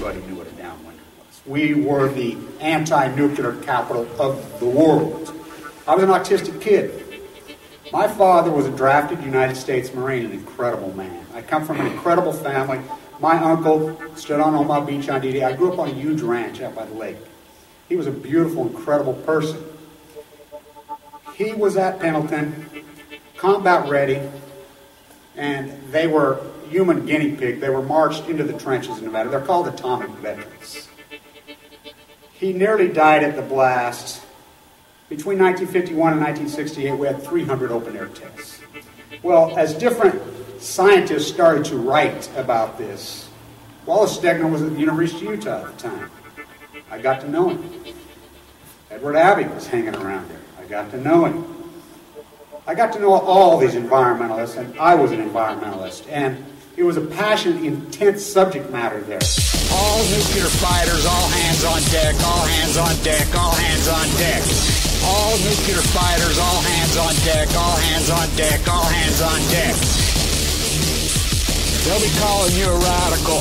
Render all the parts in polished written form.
everybody knew what a downwinder was. We were the anti-nuclear capital of the world. I was an autistic kid. My father was a drafted United States Marine, an incredible man. I come from an incredible family. My uncle stood on Omaha Beach on D-Day. I grew up on a huge ranch out by the lake. He was a beautiful, incredible person. He was at Pendleton, combat ready, and they were human guinea pig. They were marched into the trenches in Nevada. They're called atomic veterans. He nearly died at the blast. Between 1951 and 1968, we had 300 open-air tests. Well, as different scientists started to write about this, Wallace Stegner was at the University of Utah at the time. I got to know him. Edward Abbey was hanging around there. I got to know him. I got to know all these environmentalists, and I was an environmentalist, and it was a passionate, intense subject matter there. All nuclear fighters, all hands on deck, all hands on deck, all hands on deck. All nuclear fighters, all hands on deck, all hands on deck, all hands on deck. They'll be calling you a radical.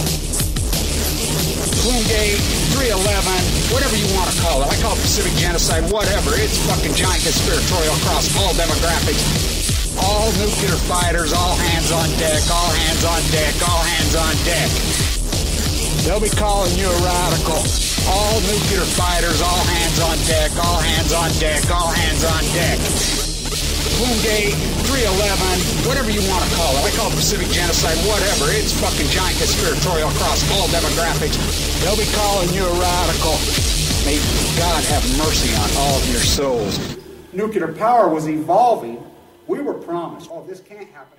Twingate, 311, whatever you want to call it. I call it Pacific genocide, whatever. It's fucking giant conspiratorial across all demographics. All nuclear fighters, all hands on deck, all hands on deck, all hands on deck. They'll be calling you a radical. All nuclear fighters, all hands on deck, all hands on deck, all hands on deck. Twingate, 311, whatever you want to call it. I call it Pacific genocide, whatever. It's fucking giant conspiratorial across all demographics. They'll be calling you a radical. May God have mercy on all of your souls. Nuclear power was evolving. We were promised, oh, this can't happen.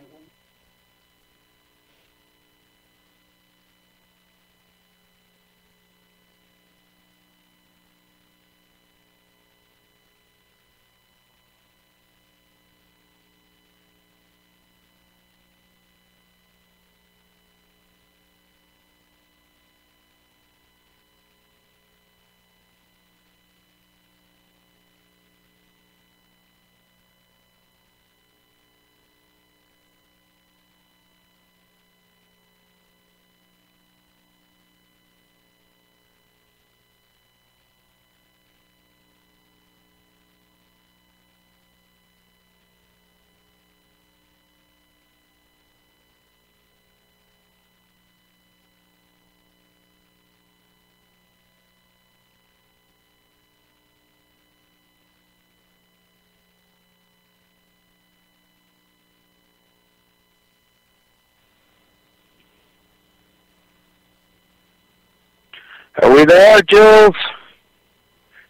Are we there, Jules?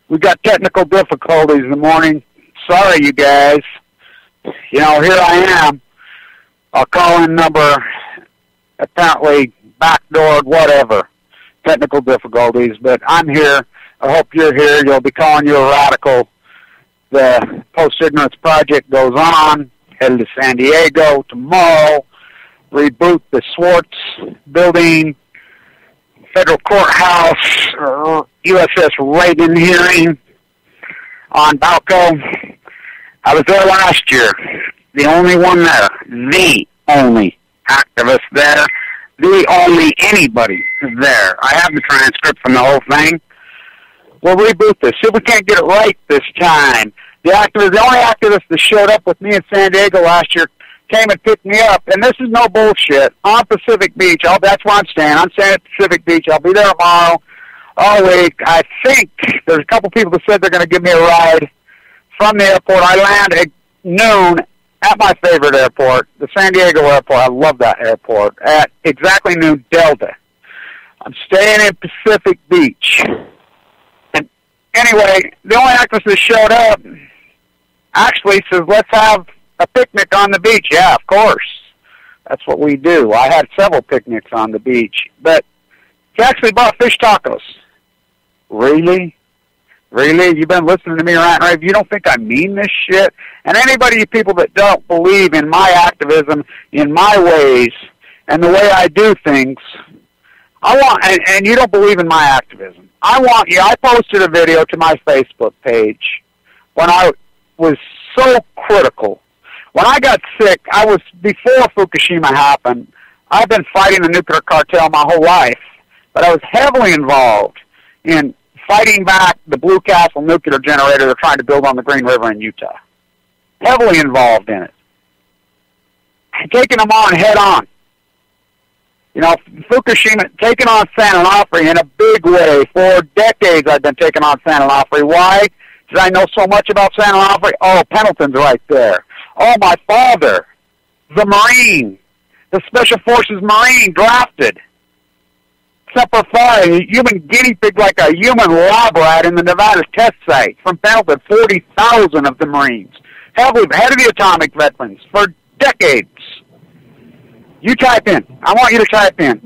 We got technical difficulties in the morning. Sorry, you guys. You know, here I am. I'll call in number, apparently backdoored, whatever. Technical difficulties, but I'm here. I hope you're here. You'll be calling you a radical. The Post-Ignorance Project goes on. Headed to San Diego tomorrow. Reboot the Swartz building. Federal courthouse, USS Reagan hearing on Balco. I was there last year. The only one there. The only activist there. The only anybody there. I have the transcript from the whole thing. We'll reboot this. See if we can't get it right this time. The only activist that showed up with me in San Diego last year came and picked me up, and this is no bullshit, on Pacific Beach. That's where I'm staying. I'm staying at Pacific Beach. I'll be there tomorrow, all week. I think there's a couple people that said they're going to give me a ride from the airport. I land at noon at my favorite airport, the San Diego airport. I love that airport. At exactly noon, Delta. I'm staying in Pacific Beach. And anyway, the only actress that showed up actually says, let's have a picnic on the beach. Yeah, of course. That's what we do. I had several picnics on the beach. But he actually bought fish tacos. Really? Really? You've been listening to me rant, right? You don't think I mean this shit? And anybody, you people that don't believe in my activism, in my ways, and the way I do things, I want, and you don't believe in my activism, I want you, I posted a video to my Facebook page when I was so critical. When I got sick, I was, before Fukushima happened, I've been fighting the nuclear cartel my whole life. but I was heavily involved in fighting back the Blue Castle nuclear generator they're trying to build on the Green River in Utah. Heavily involved in it. And taking them on head on. You know, Fukushima, taking on San Onofre in a big way. For decades I've been taking on San Onofre. Why did I know so much about San Onofre? Oh, Pendleton's right there. Oh, my father, the Marine, the Special Forces Marine, drafted. Semper Fi, a human guinea pig like a human lab rat in the Nevada test site from Pendleton, 40,000 of the Marines. Heavily, head of the atomic veterans for decades. You type in. I want you to type in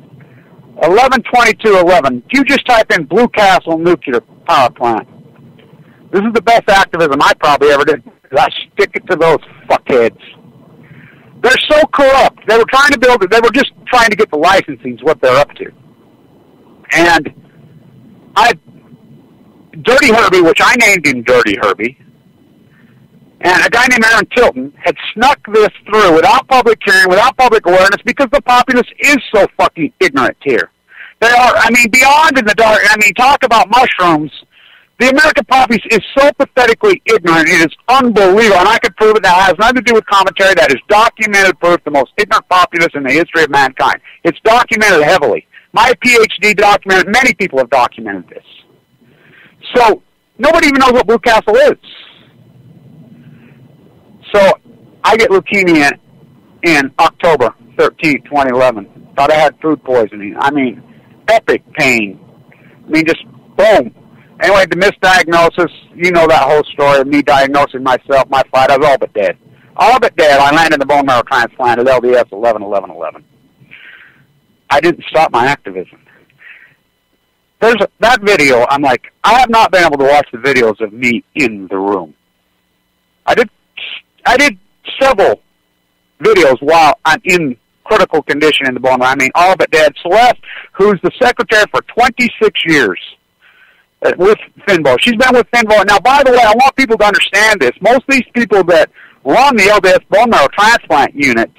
11/22/11. You just type in Blue Castle Nuclear Power Plant. This is the best activism I probably ever did. I stick it to those fuckheads. They're so corrupt. They were trying to build it. They were just trying to get the licensing is what they're up to. And Dirty Herbie, which I named him Dirty Herbie, and a guy named Aaron Tilton had snuck this through without public hearing, without public awareness, because the populace is so fucking ignorant here. They are, I mean, beyond in the dark. I mean, talk about mushrooms. The American populace is so pathetically ignorant. It is unbelievable, and I could prove it. That has nothing to do with commentary. That is documented proof, the most ignorant populace in the history of mankind. It's documented heavily. My PhD documented, many people have documented this. So, nobody even knows what Blue Castle is. So, I get leukemia in October 13, 2011. Thought I had food poisoning. I mean, epic pain. I mean, just boom. Anyway, the misdiagnosis, you know that whole story of me diagnosing myself, my fight, I was all but dead. All but dead. I landed in the bone marrow transplant at LDS 11/11/11. I didn't stop my activism. There's that video, I'm like, I have not been able to watch the videos of me in the room. I did several videos while I'm in critical condition in the bone marrow. I mean, all but dead. Celeste, who's the secretary for 26 years with Finbo. She's been with Finbo. Now, by the way, I want people to understand this. Most of these people that run the LDS bone marrow transplant unit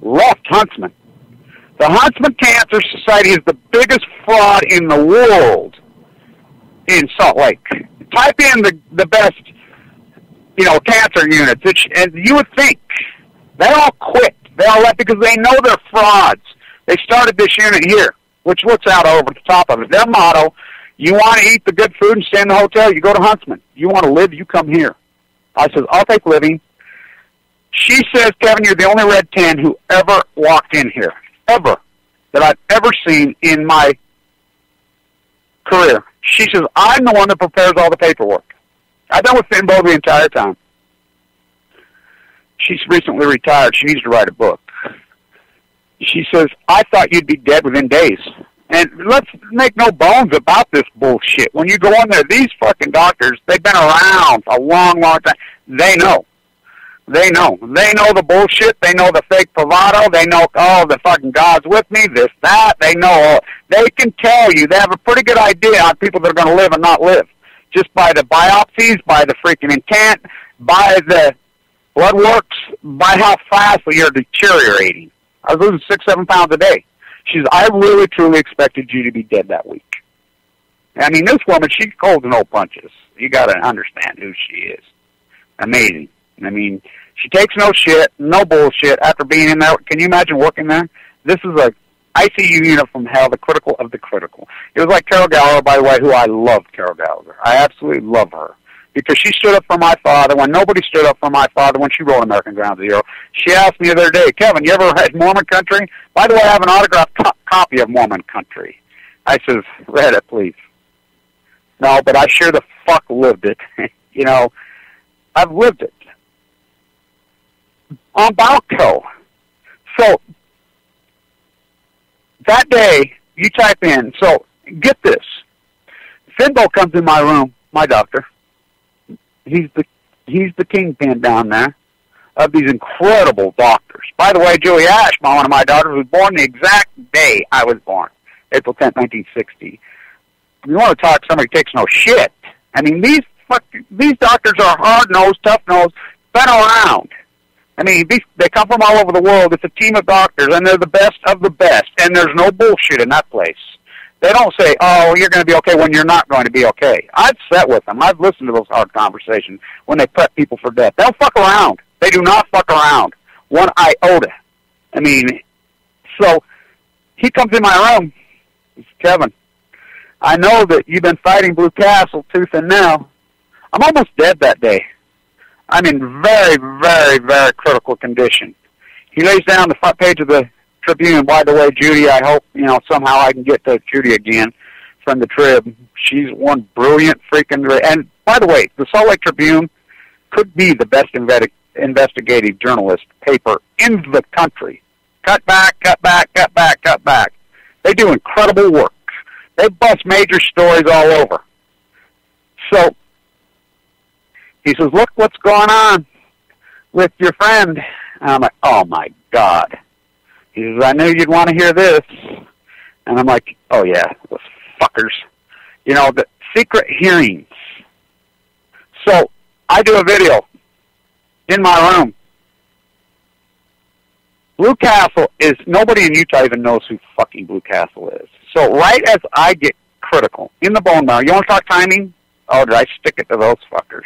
left Huntsman. The Huntsman Cancer Society is the biggest fraud in the world in Salt Lake. Type in the best, you know, cancer units, and you would think they all quit. They all left because they know they're frauds. They started this unit here, which looks out over the top of it. Their motto, you want to eat the good food and stay in the hotel, you go to Huntsman. You want to live, you come here. I says, I'll take living. She says, Kevin, you're the only Red 10 who ever walked in here. Ever, that I've ever seen in my career. She says, I'm the one that prepares all the paperwork. I've been with Finbo the entire time. She's recently retired. She needs to write a book. She says, I thought you'd be dead within days. And let's make no bones about this bullshit. When you go in there, these fucking doctors, they've been around a long, long time. They know. They know. They know the bullshit. They know the fake bravado. They know, oh, the fucking God's with me, this, that. They know. They can tell you. They have a pretty good idea on people that are going to live and not live. Just by the biopsies, by the freaking intent, by the blood works, by how fast you're deteriorating. I was losing 6-7 pounds a day. She says, I really, truly expected you to be dead that week. I mean, this woman, she's cold to no punches. You got to understand who she is. Amazing. I mean, she takes no shit, no bullshit after being in there. Can you imagine working there? This is a ICU unit from hell, the critical of the critical. It was like Carol Gallagher, by the way, who I love Carol Gallagher. I absolutely love her. Because she stood up for my father when nobody stood up for my father when she wrote American Ground Zero. She asked me the other day, Kevin, you ever read Mormon Country? By the way, I have an autographed copy of Mormon Country. I says, read it, please. No, but I sure the fuck lived it. You know, I've lived it. On Balco. So, that day, you type in, so, get this. Finbo comes in my room, my doctor. He's the kingpin down there of these incredible doctors. By the way, Julie Ash, one of my daughters, was born the exact day I was born, April 10th, 1960. You want to talk to somebody who takes no shit. I mean, these doctors are hard-nosed, tough-nosed, been around. I mean, they come from all over the world. It's a team of doctors, and they're the best of the best, and there's no bullshit in that place. They don't say, oh, you're going to be okay when you're not going to be okay. I've sat with them. I've listened to those hard conversations when they prep people for death. They don't fuck around. They do not fuck around. One iota. I mean, so he comes in my room. He says, Kevin, I know that you've been fighting Blue Castle tooth and nail. I'm almost dead that day. I'm in very, very, very critical condition. He lays down the front page of the Tribune. By the way, Judy, I hope, somehow I can get to Judy again from the Trib. She's one brilliant freaking... And by the way, the Salt Lake Tribune could be the best investigative journalist paper in the country. Cut back, cut back, cut back, cut back. They do incredible work. They bust major stories all over. So, he says, look what's going on with your friend. And I'm like, oh, my God. He says, I knew you'd want to hear this. And I'm like, oh, yeah, those fuckers. The secret hearings. So, I do a video in my room. Blue Castle is, nobody in Utah even knows who fucking Blue Castle is. So, right as I get critical, in the bone marrow, you want to talk timing? Oh, did I stick it to those fuckers?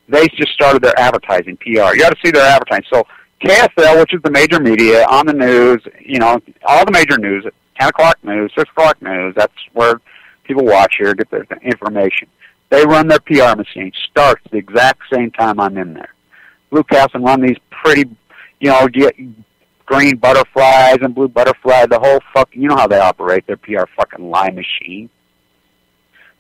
They just started their advertising, PR. You got to see their advertising. So KSL, which is the major media, on the news, all the major news, 10 o'clock news, 6 o'clock news, that's where people watch here, get their information. They run their PR machine. Starts the exact same time I'm in there. Blue Castle run these pretty, get green butterflies and blue butterflies, the whole fucking, you know how they operate, their PR fucking lie machine.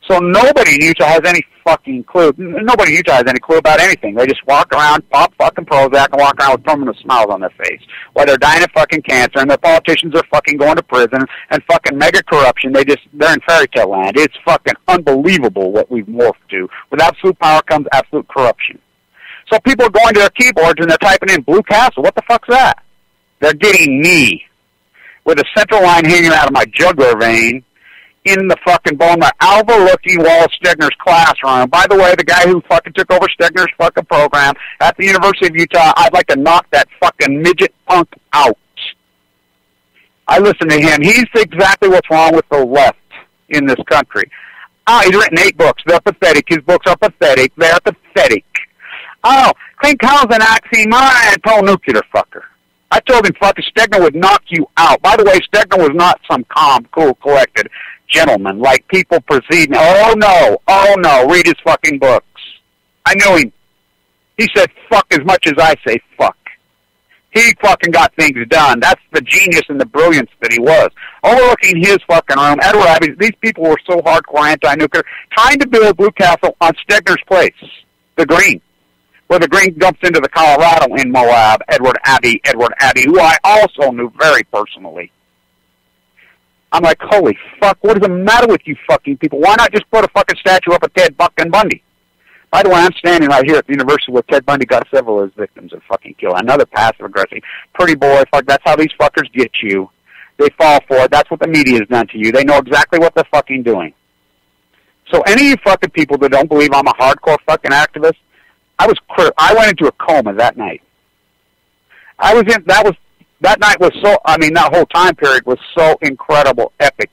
So nobody in Utah has any fucking clue. Nobody in Utah has any clue about anything. They just walk around, pop fucking Prozac, and walk around with permanent smiles on their face. While they're dying of fucking cancer, and their politicians are fucking going to prison, and fucking mega corruption. They're in fairy tale land. It's fucking unbelievable what we've morphed to. With absolute power comes absolute corruption. So people are going to their keyboards, and they're typing in Blue Castle. What the fuck's that? They're getting me. With a central line hanging out of my jugular vein, in the fucking bone, overlooking Wallace Stegner's classroom. By the way, the guy who fucking took over Stegner's fucking program at the University of Utah, I'd like to knock that fucking midget punk out. I listen to him. He's exactly what's wrong with the left in this country. He's written 8 books. They're pathetic. His books are pathetic. They're pathetic. Oh, clean cows and oxymoron, pro-nuclear fucker. I told him fucking Stegner would knock you out. By the way, Stegner was not some calm, cool, collected gentleman like people perceive me. Oh no, read his fucking books. I knew him. He said fuck as much as I say fuck. He fucking got things done. That's the genius and the brilliance that he was. Overlooking his fucking room, Edward Abbey, these people were so hardcore anti-nuclear, trying to build Blue Castle on Stegner's place, the Green, where the Green dumps into the Colorado in Moab, Edward Abbey, who I also knew very personally. I'm like, holy fuck, what is the matter with you fucking people? Why not just put a fucking statue up of Ted fucking Bundy? By the way, I'm standing right here at the university where Ted Bundy got several of his victims of fucking kill. Another passive-aggressive, pretty boy, fuck, that's how these fuckers get you. They fall for it. That's what the media has done to you. They know exactly what they're fucking doing. So any of you fucking people that don't believe I'm a hardcore fucking activist, I went into a coma that night. That night was so, that whole time period was so incredible, epic.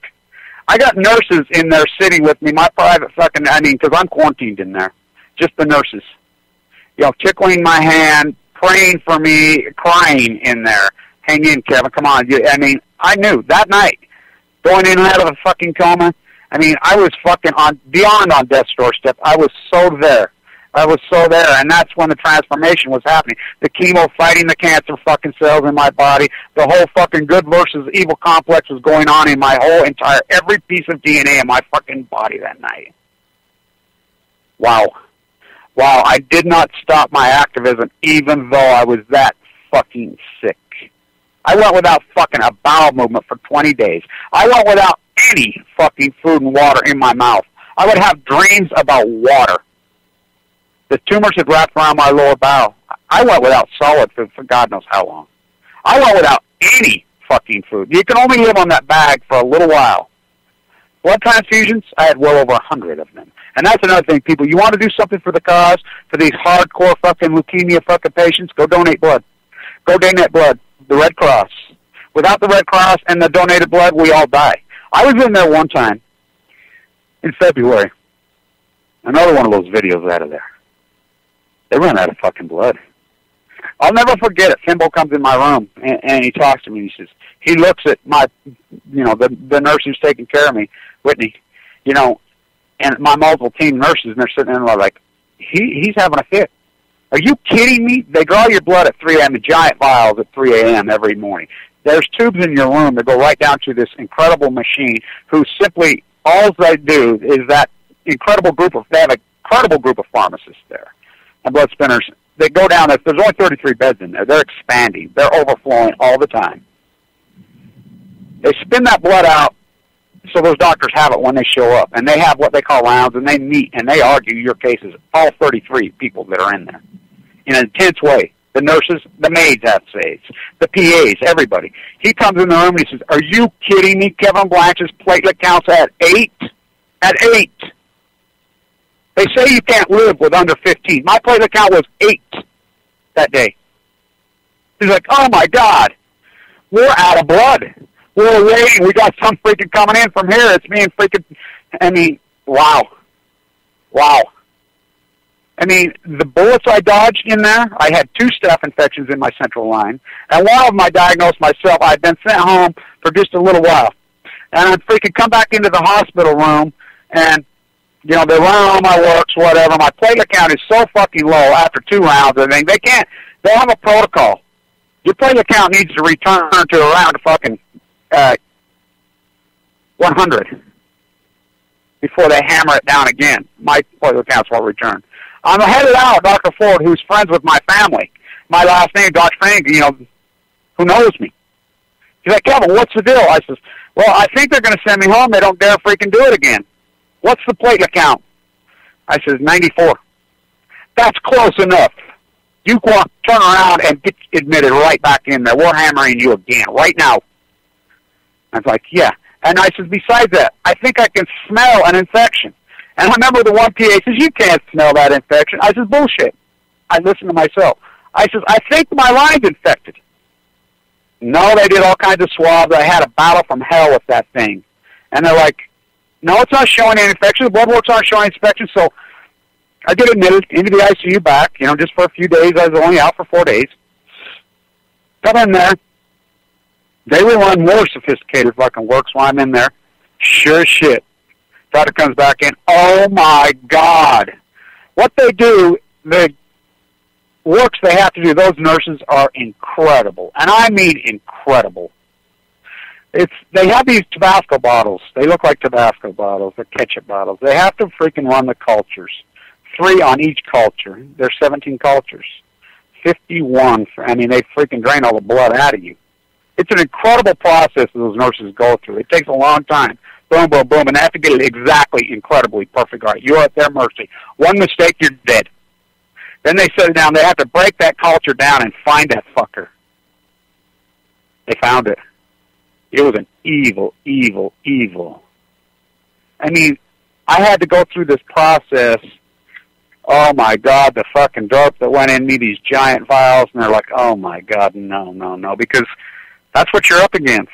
I got nurses in there sitting with me, my private fucking, because I'm quarantined in there. Just the nurses. Tickling my hand, praying for me, crying in there. Hang in, Kevin, come on. I knew that night, going in and out of a fucking coma, I was fucking beyond on death's doorstep. I was so there. And that's when the transformation was happening. The chemo fighting the cancer fucking cells in my body. The whole fucking good versus evil complex was going on in my whole entire, every piece of DNA in my fucking body that night. Wow, I did not stop my activism even though I was that fucking sick. I went without fucking a bowel movement for 20 days. I went without any fucking food and water in my mouth. I would have dreams about water. The tumors had wrapped around my lower bowel. I went without solid food for God knows how long. I went without any fucking food. You can only live on that bag for a little while. Blood transfusions, I had well over 100 of them. And that's another thing, people. You want to do something for the cause, for these hardcore fucking leukemia fucking patients, go donate blood. Go donate blood. The Red Cross. Without the Red Cross and the donated blood, we all die. I was in there one time in February. Another one of those videos out of there. They ran out of fucking blood. I'll never forget it. Fimbo comes in my room, and he talks to me. He looks at my, the nurse who's taking care of me, Whitney, and my multiple team nurses, and they're sitting there like, he's having a fit. Are you kidding me? They draw your blood at 3 a.m. in giant vials at 3 a.m. every morning. There's tubes in your room that go right down to this incredible machine who simply, all they do is that they have an incredible group of pharmacists there and blood spinners. They go down, there's only 33 beds in there. They're expanding. They're overflowing all the time. They spin that blood out so those doctors have it when they show up. And they have what they call rounds, and they meet, and they argue your cases, all 33 people that are in there, in an intense way. The nurses, the maids have AIDS, the PAs, everybody. He comes in the room and he says, are you kidding me? Kevin Blanch's platelet count's at 8? At 8. They say you can't live with under 15. My platelet count was 8 that day. He's like, oh my God, we're out of blood. We're waiting. We got some freaking coming in from here. It's me and freaking, wow. Wow. The bullets I dodged in there, I had 2 staph infections in my central line, and one of them I diagnosed myself. I'd been sent home for just a little while. And I'd freaking come back into the hospital room, and they run all my works, whatever. My platelet count is so fucking low after 2 rounds. They have a protocol. Your platelet count needs to return to around fucking 100 before they hammer it down again. My platelet counts won't return. I'm headed out, Dr. Ford, who's friends with my family. My last name, Dr. Frank, who knows me. He's like, Kevin, what's the deal? I says, well, I think they're going to send me home. They don't dare freaking do it again. What's the platelet count? I says, 94. That's close enough. You turn around and get admitted right back in there. We're hammering you again right now. I was like, yeah. And I says, besides that, I think I can smell an infection. And I remember the one PA says, you can't smell that infection. I says, bullshit. I listened to myself. I says, I think my line's infected. No, they did all kinds of swabs. I had a battle from hell with that thing. And they're like, no, it's not showing any infection. The blood works aren't showing infection. So I get admitted into the ICU back, just for a few days. I was only out for 4 days. Come in there. They will run more sophisticated fucking works while I'm in there. Sure as shit. Doctor comes back in. Oh, my God. What they do, the works they have to do, those nurses are incredible. And I mean incredible. They have these Tabasco bottles. They look like Tabasco bottles, the ketchup bottles. They have to freaking run the cultures. 3 on each culture. There's 17 cultures. 51. They freaking drain all the blood out of you. It's an incredible process that those nurses go through. It takes a long time. Boom, boom, boom. And they have to get it exactly, incredibly perfect right. You're at their mercy. One mistake, you're dead. Then they set it down. They have to break that culture down and find that fucker. They found it. It was an evil, evil, evil. I had to go through this process. Oh, my God, the fucking dope that went in me, these giant vials, and they're like, oh, my God, no, because that's what you're up against.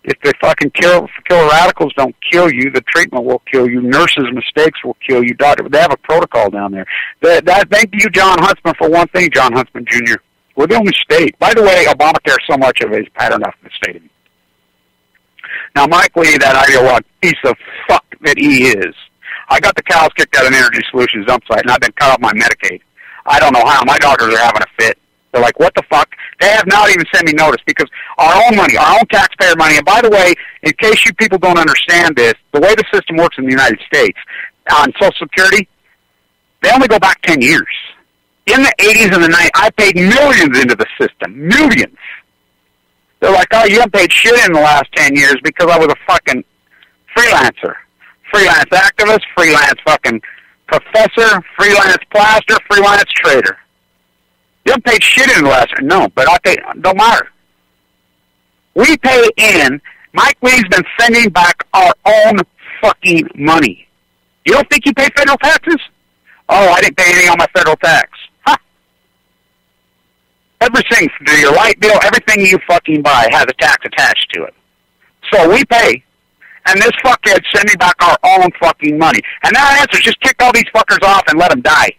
If the fucking killer radicals don't kill you, the treatment will kill you. Nurses' mistakes will kill you. They have a protocol down there. Thank you, John Huntsman, for one thing, John Huntsman, Jr. We're the only state. By the way, Obamacare, so much of it is patterned after the state of it. Now, Mike Lee, that ideologue piece of fuck that he is, I got the cows kicked out of an Energy Solutions dump site, and I've been cut off my Medicaid. I don't know how. My doctors are having a fit. They're like, what the fuck? They have not even sent me notice because our own money, our own taxpayer money, and by the way, in case you people don't understand this, the way the system works in the United States, on Social Security, they only go back 10 years. In the 80s and the 90s, I paid millions into the system. Millions. They're like, oh, you haven't paid shit in the last 10 years because I was a fucking freelancer. Freelance activist, freelance fucking professor, freelance plaster, freelance trader. You haven't paid shit in the last year. No, but I pay, don't matter. We pay in. Mike Lee's been sending back our own fucking money. You don't think you pay federal taxes? Oh, I didn't pay anything on my federal tax. Huh. Everything, your light bill, everything you fucking buy has a tax attached to it. So we pay, and this fuckhead's sending back our own fucking money. And that answer is just kick all these fuckers off and let them die.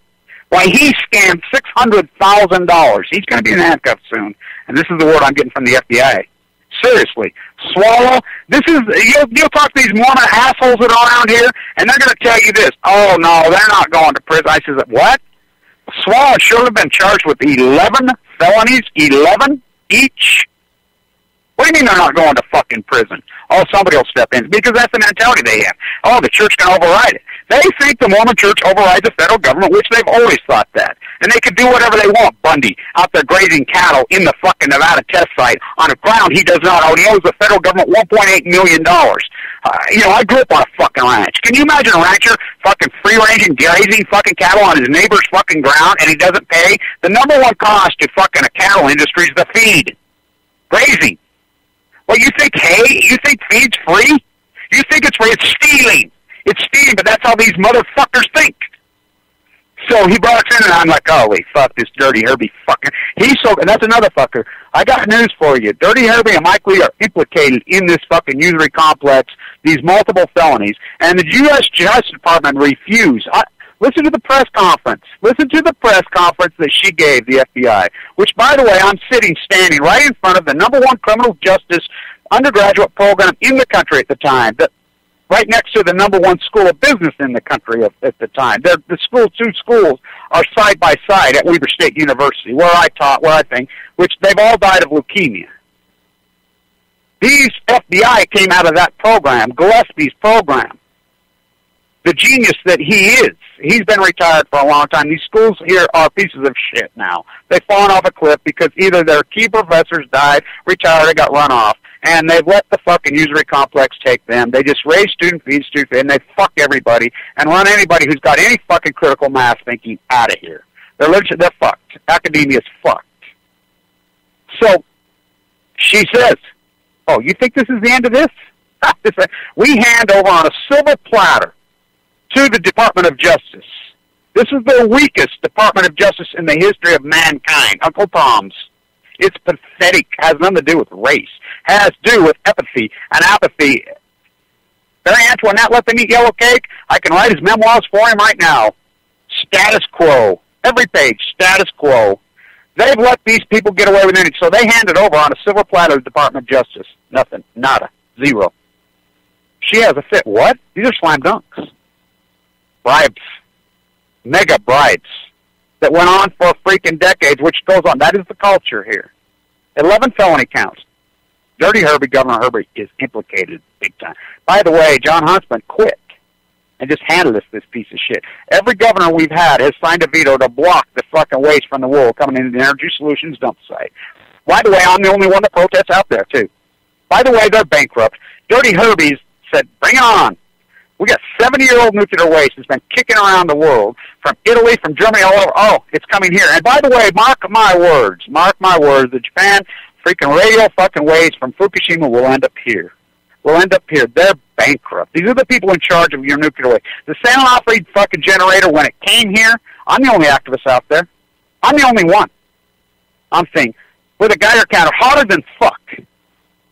Why, he scammed $600,000. He's going to be in handcuffs soon. And this is the word I'm getting from the FBI. Seriously. Swallow. This is, you'll talk to these Mormon assholes that are around here, and they're going to tell you this. Oh, no, they're not going to prison. I says, what? Swallow should have been charged with 11 felonies, 11 each. What do you mean they're not going to fucking prison? Oh, somebody will step in. Because that's the mentality they have. Oh, the church can override it. They think the Mormon church overrides the federal government, which they've always thought that. And they can do whatever they want. Bundy out there grazing cattle in the fucking Nevada test site on a ground he does not own. He owes the federal government $1.8 million. I grew up on a fucking ranch. Can you imagine a rancher fucking free-ranging, grazing fucking cattle on his neighbor's fucking ground and he doesn't pay? The number one cost to fucking a cattle industry is the feed. Grazing. Well, you think hay? You think feed's free? You think it's free? It's stealing. It's stealing, but that's how these motherfuckers think. So he brought us in, and I'm like, holy fuck, this Dirty Herbie fucking... And that's another fucker. I got news for you. Dirty Herbie and Mike Lee are implicated in this fucking usury complex, these multiple felonies, and the U.S. Justice Department refused. Listen to the press conference. Listen to the press conference that she gave the FBI, which, by the way, I'm standing right in front of the number one criminal justice undergraduate program in the country at the time, right next to the number one school of business in the country at the time. Two schools are side by side at Weber State University, where I taught, which they've all died of leukemia. These FBI came out of that program, Gillespie's program. The genius that he is. He's been retired for a long time. These schools here are pieces of shit now. They've fallen off a cliff because either their key professors died, retired, or got run off, and they've let the fucking usury complex take them. They just raise student fees, and they fuck everybody and run anybody who's got any fucking critical mass thinking out of here. They're fucked. Academia's fucked. So, she says, oh, you think this is the end of this? We hand over on a silver platter to the Department of Justice. This is the weakest Department of Justice in the history of mankind, Uncle Tom's. It's pathetic. Has nothing to do with race. Has to do with apathy. And apathy. Barry Antoinette let them eat yellow cake. I can write his memoirs for him right now. Status quo. Every page, status quo. They've let these people get away with anything. So they handed over on a silver platter to the Department of Justice. Nothing. Nada. Zero. She has a fit. What? These are slam dunks. Bribes. Mega bribes. That went on for freaking decades, which goes on. That is the culture here. 11 felony counts. Dirty Herbie, Governor Herbie, is implicated big time. By the way, John Huntsman quit and just handed us this piece of shit. Every governor we've had has signed a veto to block the fucking waste from the world coming into the Energy Solutions dump site. By the way, I'm the only one that protests out there, too. By the way, they're bankrupt. Dirty Herbie's said, bring it on. We got 70-year-old nuclear waste that's been kicking around the world, from Italy, from Germany, all over. Oh, it's coming here. And by the way, mark my words, the Japan freaking radio fucking waste from Fukushima will end up here. They're bankrupt. These are the people in charge of your nuclear waste. The San Onofre fucking generator, when it came here, I'm the only activist out there. I'm the only one. I'm saying, with a Geiger counter hotter than fuck.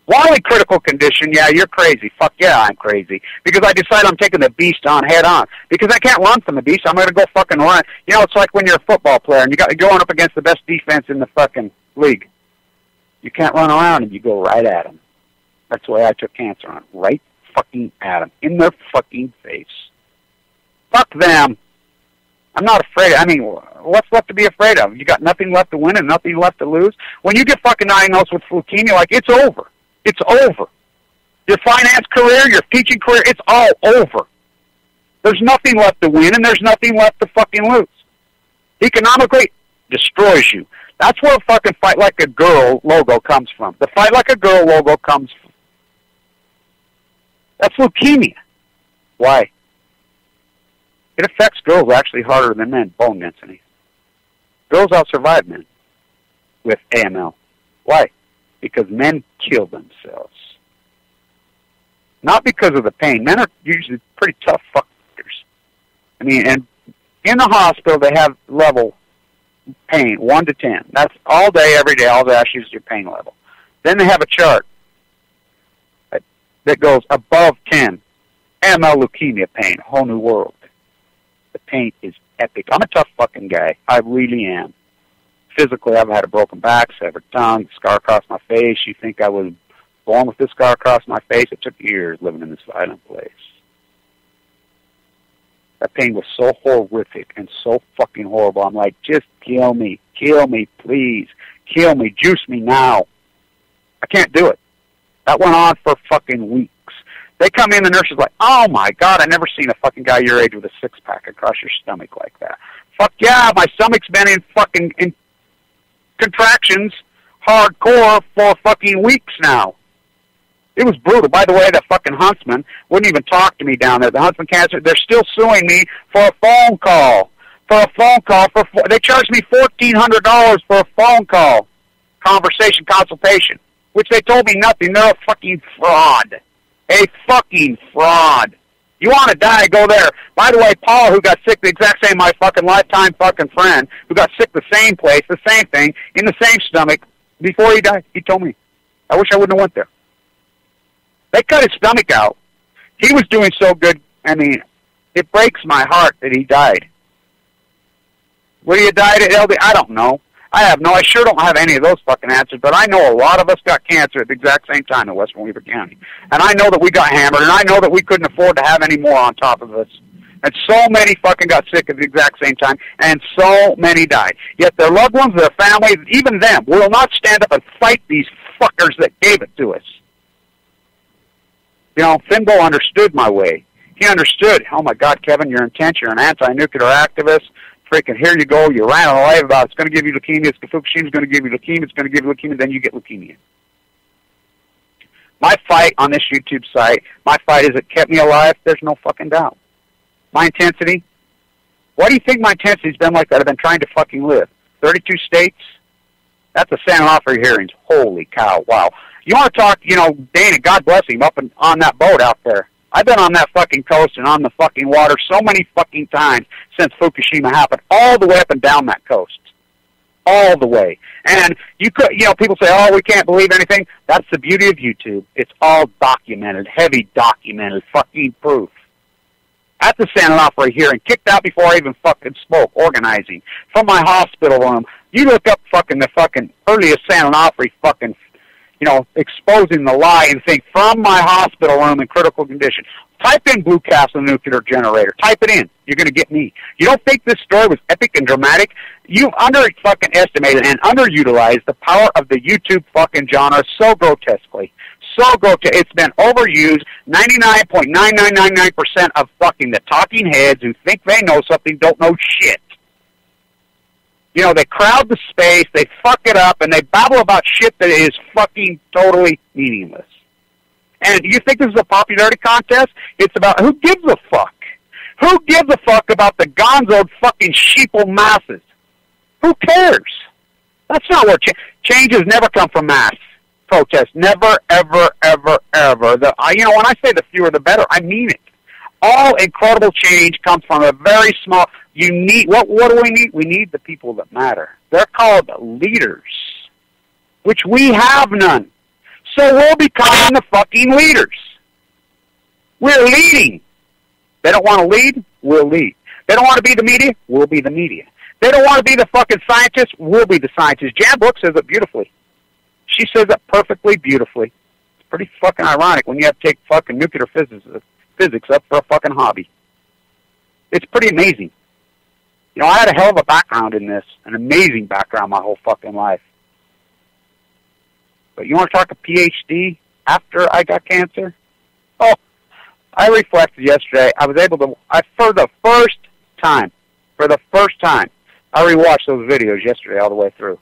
Wildly critical condition, yeah, you're crazy. Fuck yeah, I'm crazy. Because I decide I'm taking the beast on head on. Because I can't run from the beast, I'm going to go fucking run. You know, it's like when you're a football player and you're going up against the best defense in the fucking league. You can't run around and you go right at them. That's the way I took cancer on. Right fucking at them. In their fucking face. Fuck them. I'm not afraid. I mean, what's left to be afraid of? You got nothing left to win and nothing left to lose? When you get fucking diagnosed with leukemia, like, it's over. It's over. Your finance career, your teaching career, it's all over. There's nothing left to win, and there's nothing left to fucking lose. Economically, destroys you. That's where fucking Fight Like a Girl logo comes from. The Fight Like a Girl logo comes from. That's leukemia. Why? It affects girls actually harder than men, bone density. Girls out-survive men with AML. Why? Because men kill themselves. Not because of the pain. Men are usually pretty tough fuckers. I mean, and in the hospital, they have level pain, 1 to 10. That's all day, every day. All they ask you is your pain level. Then they have a chart. that goes above 10. AML leukemia pain, whole new world. The pain is epic. I'm a tough fucking guy. I really am. Physically, I've had a broken back, severed tongue, scar across my face. You think I was born with this scar across my face? It took years living in this violent place. That pain was so horrific and so fucking horrible. I'm like, just kill me, please, kill me, juice me now. I can't do it. That went on for fucking weeks. They come in, the nurse is like, oh my God, I never seen a fucking guy your age with a six-pack across your stomach like that. Fuck yeah, my stomach's been in fucking contractions hardcore for fucking weeks now. It was brutal. By the way, that fucking Huntsman wouldn't even talk to me down there. The Huntsman Cancer, they're still suing me for a phone call. They charged me $1,400 for a phone call, consultation, which they told me nothing. They're a fucking fraud. A fucking fraud. You want to die, go there. By the way, Paul, who got sick the exact same, my fucking lifetime fucking friend, who got sick the same place, the same thing, in the same stomach, before he died, he told me, I wish I wouldn't have went there. They cut his stomach out. He was doing so good. I mean, it breaks my heart that he died. Where you died at LD, I don't know. I sure don't have any of those fucking answers, but I know a lot of us got cancer at the exact same time in Western Weaver County. And I know that we got hammered, and I know that we couldn't afford to have any more on top of us. And so many fucking got sick at the exact same time, and so many died. Yet their loved ones, their families, even them, will not stand up and fight these fuckers that gave it to us. You know, Finbo understood my way. He understood, oh my God, Kevin, you're intense, you're an anti-nuclear activist. Freaking, here you go, you ran on a life about it's going to give you leukemia, Fukushima's going to give you leukemia, it's going to give you leukemia, then you get leukemia. My fight on this YouTube site, my fight is it kept me alive, there's no fucking doubt. My intensity, why do you think my intensity's been like that? I've been trying to fucking live. 32 states? That's the San Onofre hearings. Holy cow, wow. You want to talk, you know, Dana, God bless him, up on that boat out there. I've been on that fucking coast and on the fucking water so many fucking times since Fukushima happened, all the way up and down that coast. All the way. And you could, you know, people say, oh, we can't believe anything. That's the beauty of YouTube. It's all documented, heavy documented, fucking proof. At the San Onofre hearing, kicked out before I even fucking spoke, organizing, from my hospital room. You look up fucking the fucking earliest San Onofre fucking, you know, exposing the lie and think from my hospital room in critical condition. Type in Blue Castle nuclear generator. Type it in. You're going to get me. You don't think this story was epic and dramatic? You've fucking estimated and underutilized the power of the YouTube fucking genre so grotesquely. So grotesque. It's been overused. 99.9999% of fucking the talking heads who think they know something don't know shit. You know, they crowd the space, they fuck it up, and they babble about shit that is fucking totally meaningless. And you think this is a popularity contest? It's about who gives a fuck? Who gives a fuck about the gonzoed fucking sheeple masses? Who cares? That's not where changes never come from mass protests. Never, ever, ever, ever. You know, when I say the fewer the better, I mean it. All incredible change comes from a very small... You need, what do we need? We need the people that matter. They're called leaders, which we have none. So we'll become the fucking leaders. We're leading. They don't want to lead, we'll lead. They don't want to be the media, we'll be the media. They don't want to be the fucking scientists, we'll be the scientists. Jan Brooks says it beautifully. She says it perfectly beautifully. It's pretty fucking ironic when you have to take fucking nuclear physics up for a fucking hobby. It's pretty amazing. You know, I had a hell of a background in this, an amazing background my whole fucking life. But you want to talk a PhD after I got cancer? Oh, I reflected yesterday. I was able to, for the first time, I rewatched those videos yesterday all the way through.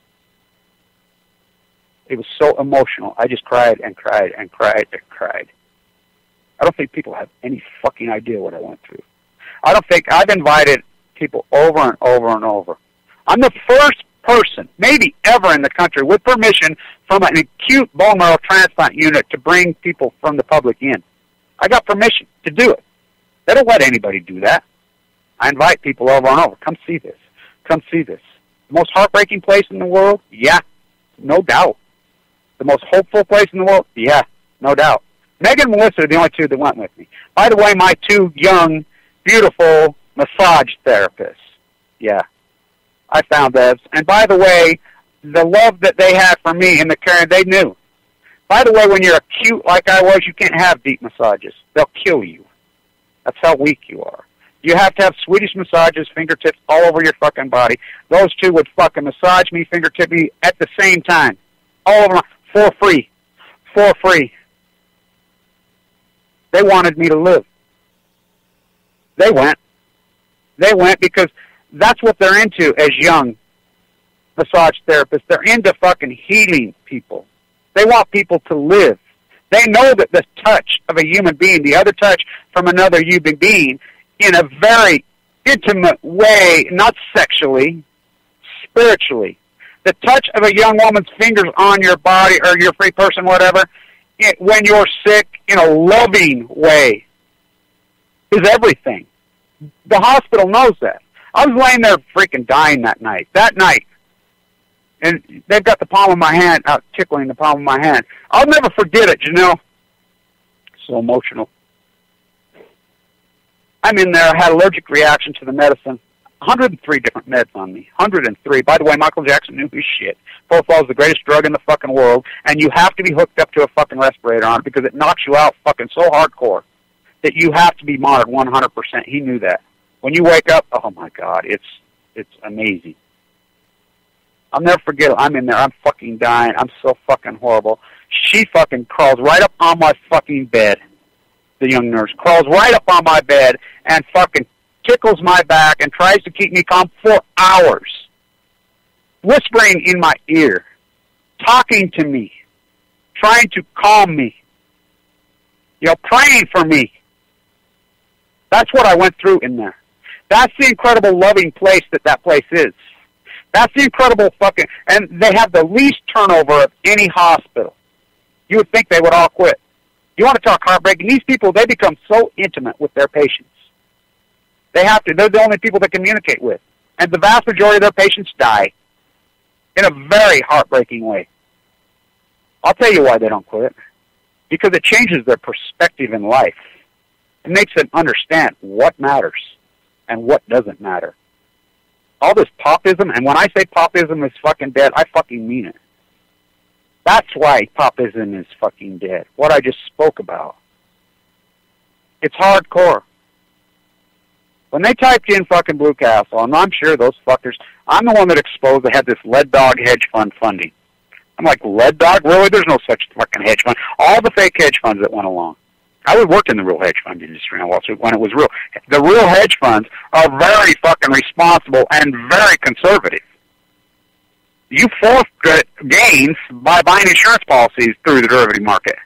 It was so emotional. I just cried and cried and cried and cried. I don't think people have any fucking idea what I went through. I've invited people over and over and over. I'm the first person, maybe ever in the country, with permission from an acute bone marrow transplant unit to bring people from the public in. I got permission to do it. They don't let anybody do that. I invite people over and over. Come see this. Come see this. The most heartbreaking place in the world? Yeah, no doubt. The most hopeful place in the world? Yeah, no doubt. Megan and Melissa are the only two that went with me. By the way, my two young, beautiful massage therapists. Yeah, I found those. And by the way, the love that they had for me and the care, they knew. By the way, when you're acute like I was, you can't have deep massages. They'll kill you. That's how weak you are. You have to have Swedish massages, fingertips all over your fucking body. Those two would fucking massage me, fingertip me at the same time. All over for free. For free. They wanted me to live. They went. They went because that's what they're into as young massage therapists. They're into fucking healing people. They want people to live. They know that the touch of a human being, the other touch from another human being, in a very intimate way, not sexually, spiritually. The touch of a young woman's fingers on your body or your free person, whatever, when you're sick in a loving way is everything. The hospital knows that. I was laying there freaking dying that night. And they've got the palm of my hand out, tickling the palm of my hand. I'll never forget it, you know. So emotional. I'm in there. I had allergic reaction to the medicine. 103 different meds on me. 103. By the way, Michael Jackson knew his shit. Propofol is the greatest drug in the fucking world, and you have to be hooked up to a fucking respirator on it because it knocks you out fucking so hardcore that you have to be monitored 100%. He knew that. When you wake up, oh my God, it's amazing. I'll never forget it. I'm in there. I'm fucking dying. I'm so fucking horrible. She fucking crawls right up on my fucking bed. The young nurse crawls right up on my bed and fucking tickles my back and tries to keep me calm for hours. Whispering in my ear. Talking to me. Trying to calm me. You know, praying for me. That's what I went through in there. That's the incredible loving place that place is. That's the incredible fucking... And they have the least turnover of any hospital. You would think they would all quit. You want to talk heartbreaking? These people, they become so intimate with their patients. They have to. They're the only people they communicate with. And the vast majority of their patients die in a very heartbreaking way. I'll tell you why they don't quit. Because it changes their perspective in life. It makes them understand what matters and what doesn't matter. All this popism, and when I say popism is fucking dead, I fucking mean it. That's why popism is fucking dead. What I just spoke about. It's hardcore. When they typed in fucking Blue Castle, and I'm sure those fuckers, I'm the one that exposed they had this lead dog hedge fund funding. I'm like, lead dog? Really? There's no such fucking hedge fund. All the fake hedge funds that went along. I would work in the real hedge fund industry on Wall Street when it was real. The real hedge funds are very fucking responsible and very conservative. You forfeit gains by buying insurance policies through the derivative market.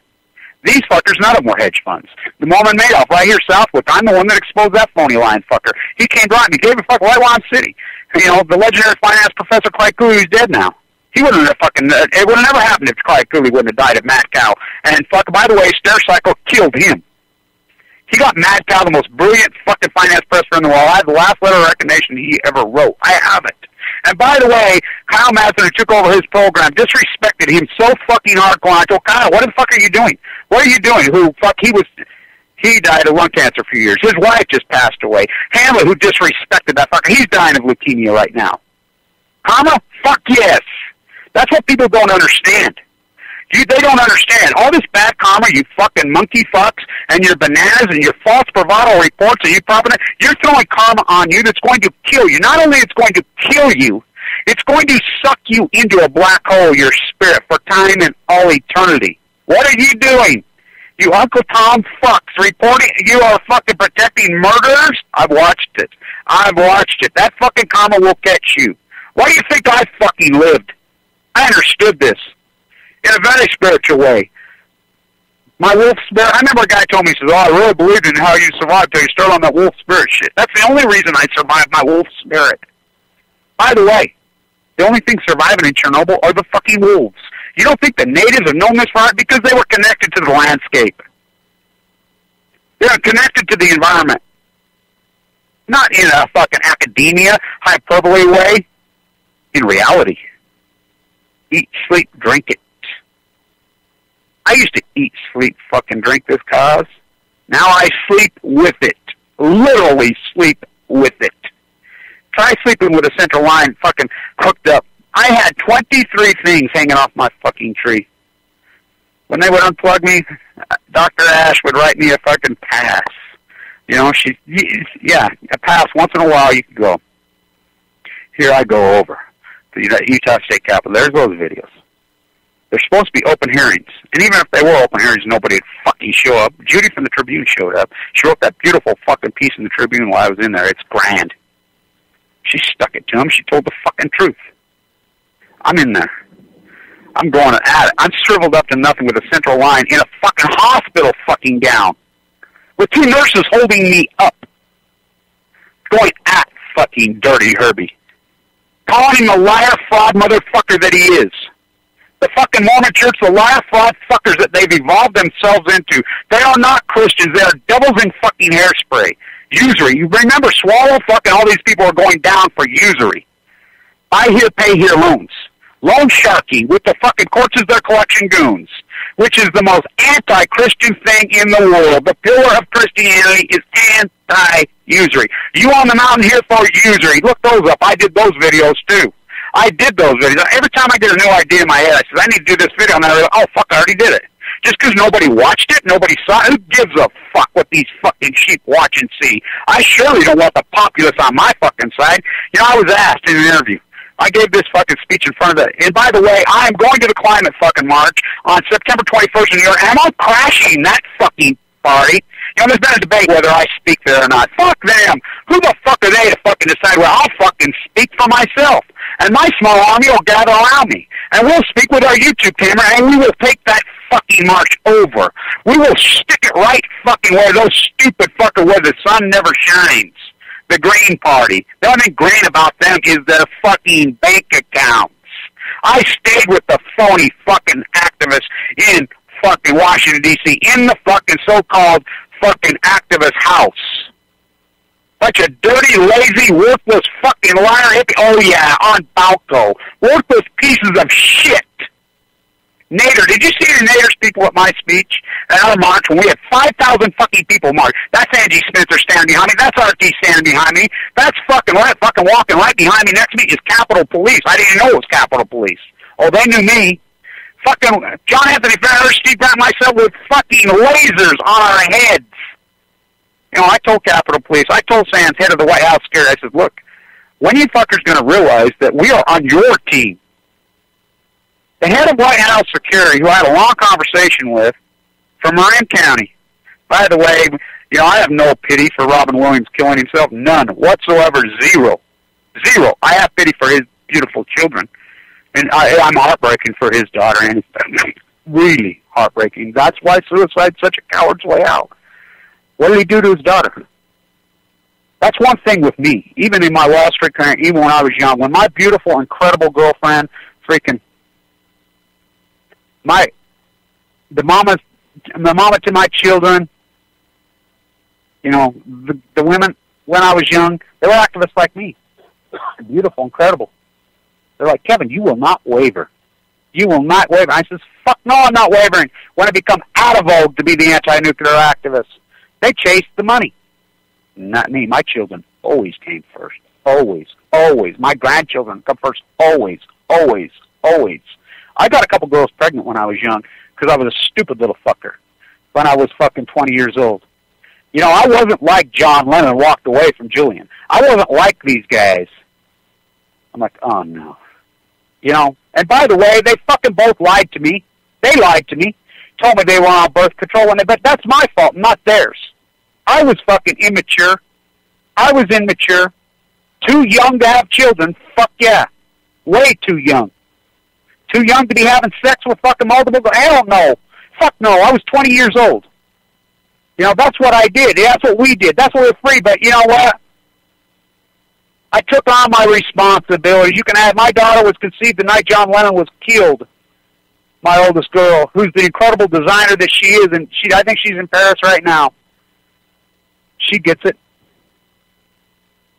These fuckers, none of them were hedge funds. The Mormon Madoff right here, Southwick, I'm the one that exposed that phony lying fucker. He came right and he gave a fuck right while I'm sitting. You know, the legendary finance professor Clyde Cooley, who's dead now. He wouldn't have fucking, it would have never happened if Clyde Cooley wouldn't have died at Mad Cow. And fuck, by the way, Stericycle killed him. He got Mad Cow, the most brilliant fucking finance professor in the world. I have the last letter of recognition he ever wrote. I have it. And by the way, Kyle Madsen, who took over his program, disrespected him so fucking hardcore. I told Kyle, what the fuck are you doing? What are you doing? He died of lung cancer for years. His wife just passed away. Hamlet, who disrespected that fucker, he's dying of leukemia right now. Karma? Fuck yes. That's what people don't understand. They don't understand. All this bad karma, you fucking monkey fucks, and your bananas and your false bravado reports, and you're throwing karma on you that's going to kill you. Not only it's going to kill you, it's going to suck you into a black hole, your spirit, for time and all eternity. What are you doing? You Uncle Tom fucks reporting you are fucking protecting murderers? I've watched it. That fucking karma will catch you. Why do you think I fucking lived? I understood this in a very spiritual way. My wolf spirit, I remember a guy told me, he says, I really believed in how you survived till you started on that wolf spirit shit. That's the only reason I survived my wolf spirit. By the way, the only thing surviving in Chernobyl are the fucking wolves. You don't think the natives have known this for because they were connected to the landscape. They're connected to the environment. Not in a fucking academia, hyperbole way. In reality. Eat, sleep, drink it. I used to eat, sleep, fucking drink this cause. Now I sleep with it. Literally sleep with it. Try sleeping with a central line fucking hooked up. I had 23 things hanging off my fucking tree. When they would unplug me, Dr. Ash would write me a fucking pass. You know, a pass. Once in a while you could go. Here I go over to Utah State Capitol. There's those videos. They're supposed to be open hearings. And even if they were open hearings, nobody would fucking show up. Judy from the Tribune showed up. She wrote that beautiful fucking piece in the Tribune while I was in there. It's grand. She stuck it to him. She told the fucking truth. I'm in there. I'm going at it. I'm shriveled up to nothing with a central line in a fucking hospital fucking gown. With 2 nurses holding me up. Going at fucking Dirty Herbie. Calling him the liar, fraud motherfucker that he is. The fucking Mormon Church, the liar, fraud fuckers that they've evolved themselves into. They are not Christians. They are devils in fucking hairspray. Usury. You remember Swallow? Fucking all these people are going down for usury. Buy here, pay here loans. Loan sharking with the fucking courts as their collection goons, which is the most anti-Christian thing in the world. The pillar of Christianity is anti-usury. You on the mountain here for usury. Look those up. I did those videos too. I did those videos. Every time I get a new idea in my head, I said, I need to do this video. And I go, oh, fuck, I already did it. Just because nobody watched it, nobody saw it, who gives a fuck what these fucking sheep watch and see? I surely don't want the populace on my fucking side. You know, I was asked in an interview. I gave this fucking speech in front of the... And by the way, I'm going to the climate fucking march on September 21st in New York, and I'm crashing that fucking party. You know, there's been a debate whether I speak there or not. Fuck them. Who the fuck are they to fucking decide where I'll fucking speak for myself? And my small army will gather around me. And we'll speak with our YouTube camera, and we will take that fucking march over. We will stick it right fucking where those stupid fuckers where the sun never shines. The Green Party. The only thing green about them is their fucking bank accounts. I stayed with the phony fucking activists in fucking Washington, D.C., in the fucking so-called fucking activist house. Bunch of dirty, lazy, worthless fucking liar hippie. Oh, yeah, on Balco. Worthless pieces of shit. Nader, did you see the Nader's people at my speech at our march when we had 5,000 fucking people march? That's Angie Spencer standing behind me. That's RT standing behind me. That's fucking walking right behind me. Next to me is Capitol Police. I didn't even know it was Capitol Police. Oh, they knew me. Fucking John Anthony Farrer, Steve Grant, myself with fucking lasers on our heads. You know, I told Capitol Police, I told Sands, head of the White House security, I said, look, when you fuckers going to realize that we are on your team? The head of White House security, who I had a long conversation with, from Marin County. By the way, you know, I have no pity for Robin Williams killing himself. None whatsoever. Zero. I have pity for his beautiful children. And I'm heartbreaking for his daughter and his family. Really heartbreaking. That's why suicide's such a coward's way out. What did he do to his daughter? That's one thing with me. Even in my Wall Street career, even when I was young, when my beautiful, incredible girlfriend, freaking, the mama to my children, you know, the women, when I was young, they were activists like me. Beautiful, incredible. They're like, Kevin, you will not waver. You will not waver. I says, fuck no, I'm not wavering. When I become out of vogue to be the anti-nuclear activist, they chased the money. Not me. My children always came first. Always. My grandchildren come first. Always. I got a couple girls pregnant when I was young because I was a stupid little fucker when I was fucking 20 years old. You know, I wasn't like John Lennon walked away from Julian. I wasn't like these guys. I'm like, oh, no. You know, and by the way, they fucking both lied to me. They lied to me. Told me they were on birth control, but that's my fault, not theirs. I was fucking immature. I was immature. Too young to have children. Fuck yeah. Way too young. Too young to be having sex with fucking multiple girls. Hell no. Fuck no. I was 20 years old. You know, that's what I did. That's what we did. That's what we're free. But you know what? I took on my responsibilities. You can add, my daughter was conceived the night John Lennon was killed. My oldest girl, who's the incredible designer that she is, and I think she's in Paris right now. She gets it.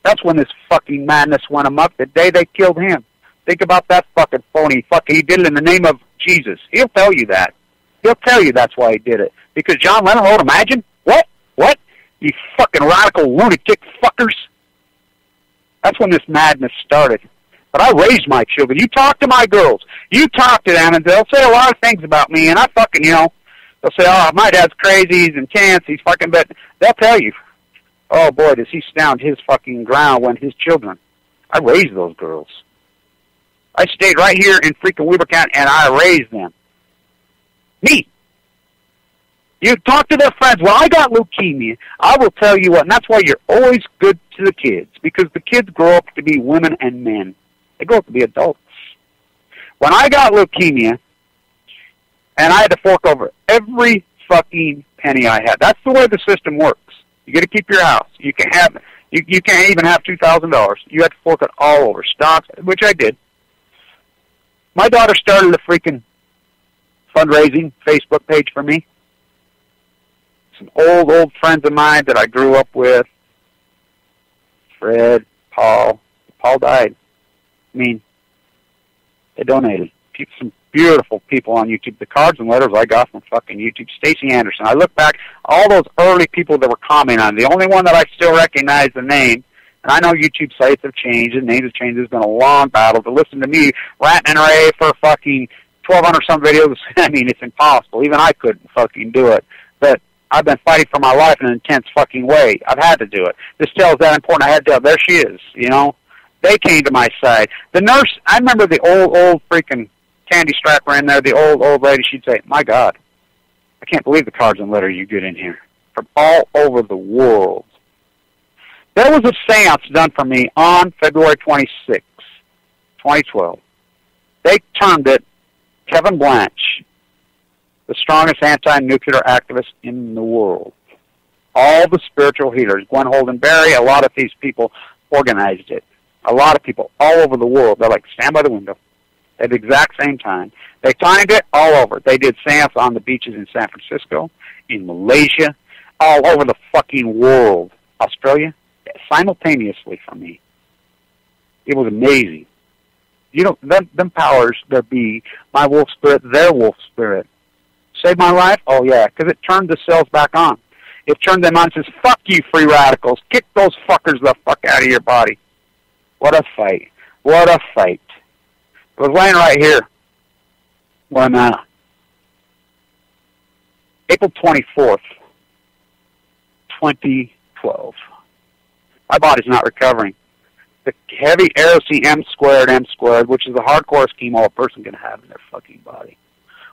That's when this fucking madness went amok, the day they killed him. Think about that fucking phony. He did it in the name of Jesus. He'll tell you that. He'll tell you that's why he did it. Because John Lennon wrote Imagine? What? What? You fucking radical lunatic fuckers. That's when this madness started. But I raised my children. You talk to my girls. You talk to them, and they'll say a lot of things about me, and I fucking, you know, they'll say, oh, my dad's crazy, he's intense, he's fucking, but they'll tell you, oh, boy, does he stand his fucking ground when his children. I raised those girls. I stayed right here in freaking Weber County, and I raised them. Me. You talk to their friends. Well, I got leukemia. I will tell you what, and that's why you're always good to the kids, because the kids grow up to be women and men. They grow up to be adults. When I got leukemia, and I had to fork over every fucking penny I had. That's the way the system works. You got to keep your house. You can't have. You can't even have $2,000. You have to fork it all over stocks, which I did. My daughter started a freaking fundraising Facebook page for me. Some old friends of mine that I grew up with. Fred, Paul. Paul died. I mean, they donated. Some beautiful people on YouTube. The cards and letters I got from fucking YouTube. Stacey Anderson. I look back, all those early people that were commenting on it. The only one that I still recognize the name, and I know YouTube sites have changed, and names have changed. There's been a long battle to listen to me ranting and raving for fucking 1,200 some videos. I mean, it's impossible. Even I couldn't fucking do it. But I've been fighting for my life in an intense fucking way. I've had to do it. This tells that important. I had to. There she is. You know, they came to my side. The nurse. I remember the old freaking candy strapper in there. The old lady. She'd say, "My God, I can't believe the cards and letters you get in here from all over the world." There was a seance done for me on February 26, 2012. They termed it Kevin Blanch, the strongest anti-nuclear activist in the world. All the spiritual healers, Gwen Holdenberry, a lot of these people organized it. A lot of people all over the world. They're like, stand by the window. At the exact same time. They timed it all over. They did seance on the beaches in San Francisco, in Malaysia, all over the fucking world. Australia, simultaneously for me. It was amazing. You know, them powers that be, my wolf spirit, their wolf spirit, saved my life? Oh, yeah, because it turned the cells back on. It turned them on and says, fuck you, free radicals. Kick those fuckers the fuck out of your body. What a fight. What a fight. I was laying right here when April 24th, 2012. My body's not recovering. The heavy Aerosy M squared, which is the hardcore chemo a person can have in their fucking body.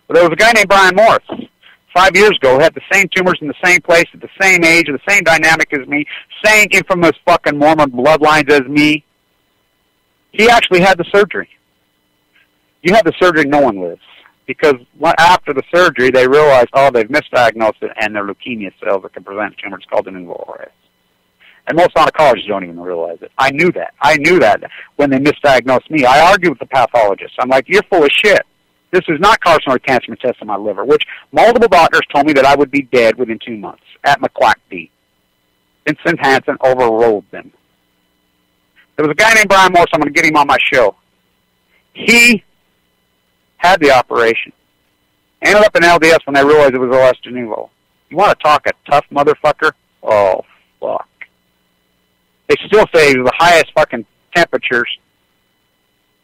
Well, there was a guy named Brian Morris 5 years ago who had the same tumors in the same place at the same age, the same dynamic as me, same infamous fucking Mormon bloodlines as me. He actually had the surgery. You have the surgery, no one lives. Because after the surgery, they realized, oh, they've misdiagnosed it, and their leukemia cells that can present tumors called an involved. And most oncologists don't even realize it. I knew that. I knew that when they misdiagnosed me. I argued with the pathologist. I'm like, you're full of shit. This is not carcinoid cancer metastasized in my liver, which multiple doctors told me that I would be dead within 2 months at McQuackby. Vincent Hansen overrode them. There was a guy named Brian Morris. I'm going to get him on my show. He had the operation. Ended up in LDS when they realized it was a less de novo. You want to talk a tough motherfucker? Oh, fuck. They still say it was the highest fucking temperatures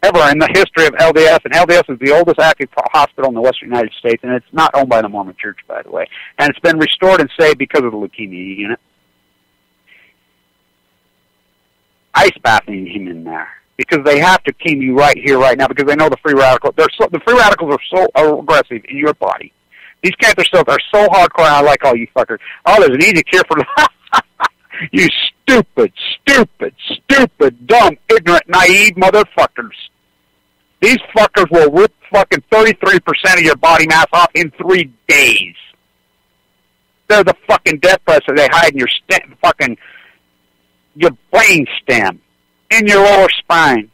ever in the history of LDS, and LDS is the oldest active hospital in the western United States, and it's not owned by the Mormon Church, by the way. And it's been restored and saved because of the leukemia unit. Ice bathing him in there. Because they have to keep you right here, right now, because they know the free radicals. The free radicals are so aggressive in your body. These cancer cells are so hardcore, and I like all you fuckers. Oh, there's an easy cure for you stupid, dumb, ignorant, naive motherfuckers. These fuckers will rip fucking 33% of your body mass off in 3 days. They're the fucking death press that they hide in your your brain stem, in your lower spine.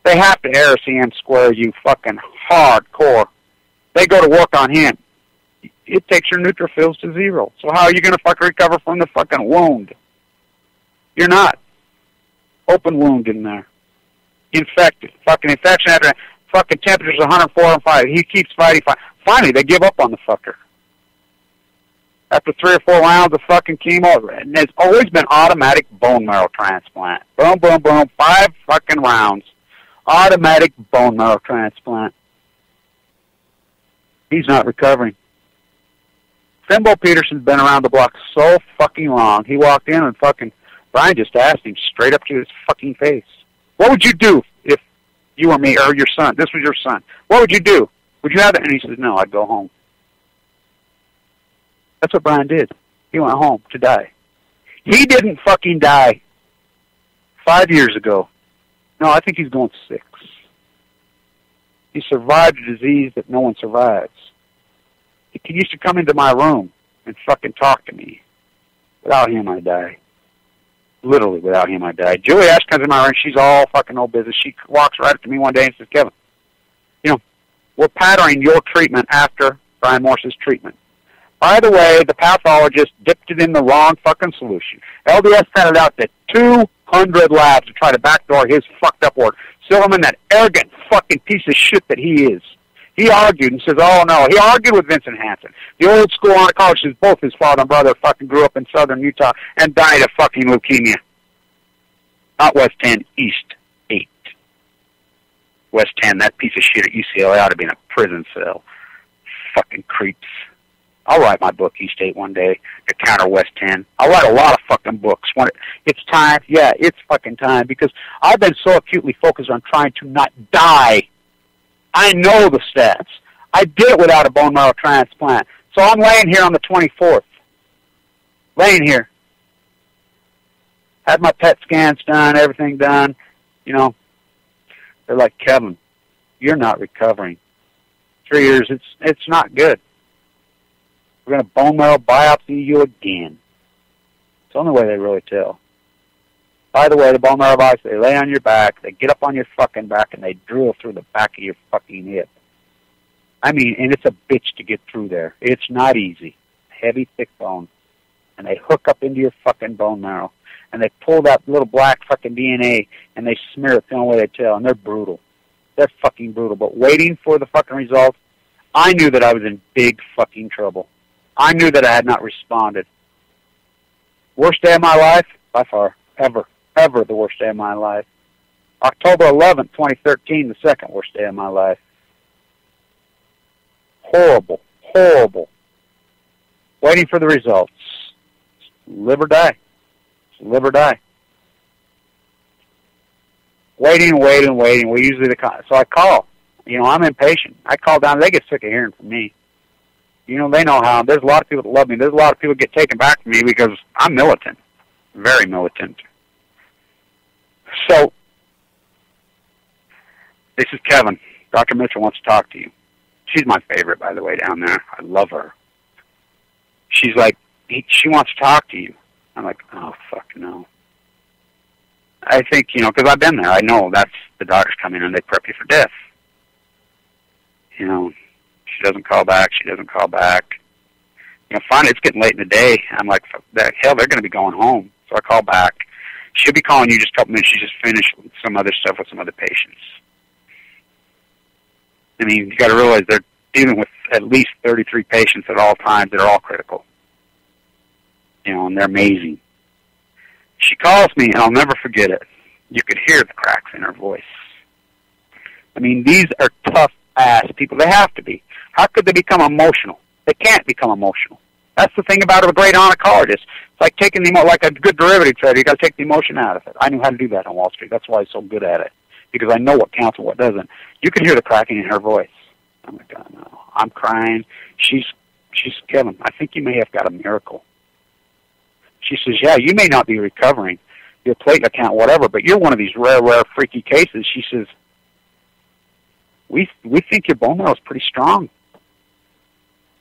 They have to RCM square you fucking hardcore. They go to work on him. It takes your neutrophils to zero. So how are you going to fucking recover from the fucking wound? You're not. Open wound in there. Infected. Fucking infection after fucking temperature's 104 and 5. He keeps fighting. Finally, they give up on the fucker. After 3 or 4 rounds of fucking chemo, and it's always been automatic bone marrow transplant. Boom, boom, boom, 5 fucking rounds. Automatic bone marrow transplant. He's not recovering. Fimbo Peterson's been around the block so fucking long. He walked in and fucking, Brian just asked him straight up to his fucking face, what would you do if you or me, or your son, this was your son? What would you do? Would you have it? And he says, no, I'd go home. That's what Brian did. He went home to die. He didn't fucking die 5 years ago. No, I think he's going 6. He survived a disease that no one survives. He used to come into my room and fucking talk to me. Without him, I die. Literally, without him, I die. Julie Ash comes in my room. She's all fucking no business. She walks right up to me one day and says, Kevin, you know, we're patterning your treatment after Brian Morse's treatment. By the way, the pathologist dipped it in the wrong fucking solution. LDS sent it out to 200 labs to try to backdoor his fucked up work. Silverman, that arrogant fucking piece of shit that he is. He argued and says, oh no, he argued with Vincent Hansen. The old school oncologist, both his father and brother fucking grew up in southern Utah and died of fucking leukemia. Not West 10, East 8. West 10, that piece of shit at UCLA ought to be in a prison cell. Fucking creeps. I'll write my book, East 8, one day to counter West 10. I'll write a lot of fucking books. When it's time, yeah, it's fucking time, because I've been so acutely focused on trying to not die. I know the stats. I did it without a bone marrow transplant. So I'm laying here on the 24th. Laying here. Had my PET scans done, everything done. You know, they're like, Kevin, you're not recovering. 3 years, it's not good. We're going to bone marrow biopsy you again. It's the only way they really tell. By the way, the bone marrow biopsy, they lay on your back, they get up on your fucking back, and they drill through the back of your fucking hip. I mean, and it's a bitch to get through there. It's not easy. Heavy, thick bone. And they hook up into your fucking bone marrow. And they pull that little black fucking DNA, and they smear it the only way they tell. And they're brutal. They're fucking brutal. But waiting for the fucking results, I knew that I was in big fucking trouble. I knew that I had not responded. Worst day of my life? By far. Ever the worst day of my life. October 11th, 2013, the second worst day of my life. Horrible. Waiting for the results. Live or die. Live or die. Waiting. We usually, so I call. You know, I'm impatient. I call down. They get sick of hearing from me. You know, they know how. There's a lot of people that love me. There's a lot of people that get taken back from me because I'm militant. Very militant. So, this is Kevin. Dr. Mitchell wants to talk to you. She's my favorite, by the way, down there. I love her. She's like, she wants to talk to you. I'm like, oh, fuck no. I think, you know, because I've been there. I know that's the doctors come in and they prep you for death. You know, she doesn't call back. You know, finally, it's getting late in the day. I'm like, hell, they're going to be going home. So I call back. She'll be calling you just a couple minutes. She just finished some other stuff with some other patients. I mean, you got to realize they're dealing with at least 33 patients at all times that are all critical. You know, and they're amazing. She calls me, and I'll never forget it. You could hear the cracks in her voice. I mean, these are tough-ass people. They have to be. How could they become emotional? They can't become emotional. That's the thing about a great oncologist. It's like taking like a good derivative trader. You got to take the emotion out of it. I knew how to do that on Wall Street. That's why I'm so good at it, because I know what counts and what doesn't. You can hear the cracking in her voice. I'm like, oh, no. I'm crying. She's Kevin, I think you may have got a miracle. She says, yeah, you may not be recovering, your platelet count, whatever, but you're one of these rare, freaky cases. She says, we think your bone marrow is pretty strong.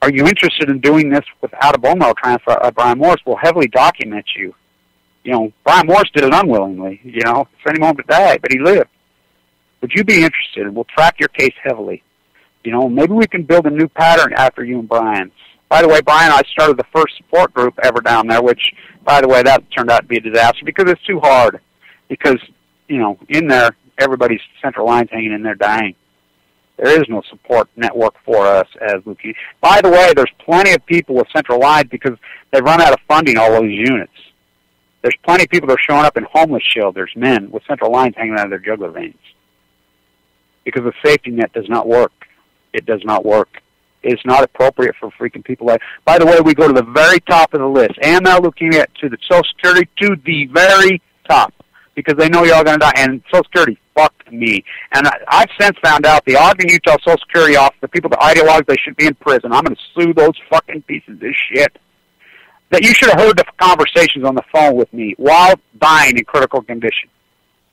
Are you interested in doing this without a bone marrow transfer? Brian Morse will heavily document you. You know, Brian Morse did it unwillingly, you know, sent him home to die, but he lived. Would you be interested? We'll track your case heavily. You know, maybe we can build a new pattern after you and Brian. By the way, Brian, I started the first support group ever down there, which, by the way, that turned out to be a disaster because it's too hard. Because, you know, in there, everybody's central line's hanging in there dying. There is no support network for us as leukemia. By the way, there's plenty of people with central lines because they've run out of funding all those units. There's plenty of people that are showing up in homeless shelters, men with central lines hanging out of their jugular veins. Because the safety net does not work. It does not work. It's not appropriate for freaking people like... By the way, we go to the very top of the list. AML, leukemia, to the Social Security, to the very top. Because they know you're all going to die. And Social Security fucked me. And I've since found out the Ogden, Utah Social Security office, the people that ideologue they should be in prison. I'm going to sue those fucking pieces of shit. That you should have heard the conversations on the phone with me while dying in critical condition.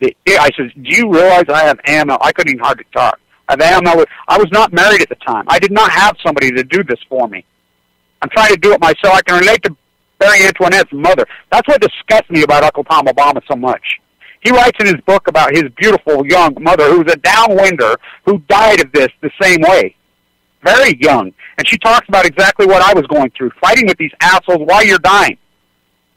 I said, do you realize I have AML? I couldn't even hardly talk. I have AML. I was not married at the time. I did not have somebody to do this for me. I'm trying to do it myself. I can relate to Marie Antoinette's mother. That's what disgusts me about Uncle Tom Obama so much. He writes in his book about his beautiful young mother who was a downwinder who died of this the same way. Very young. And she talks about exactly what I was going through, fighting with these assholes while you're dying.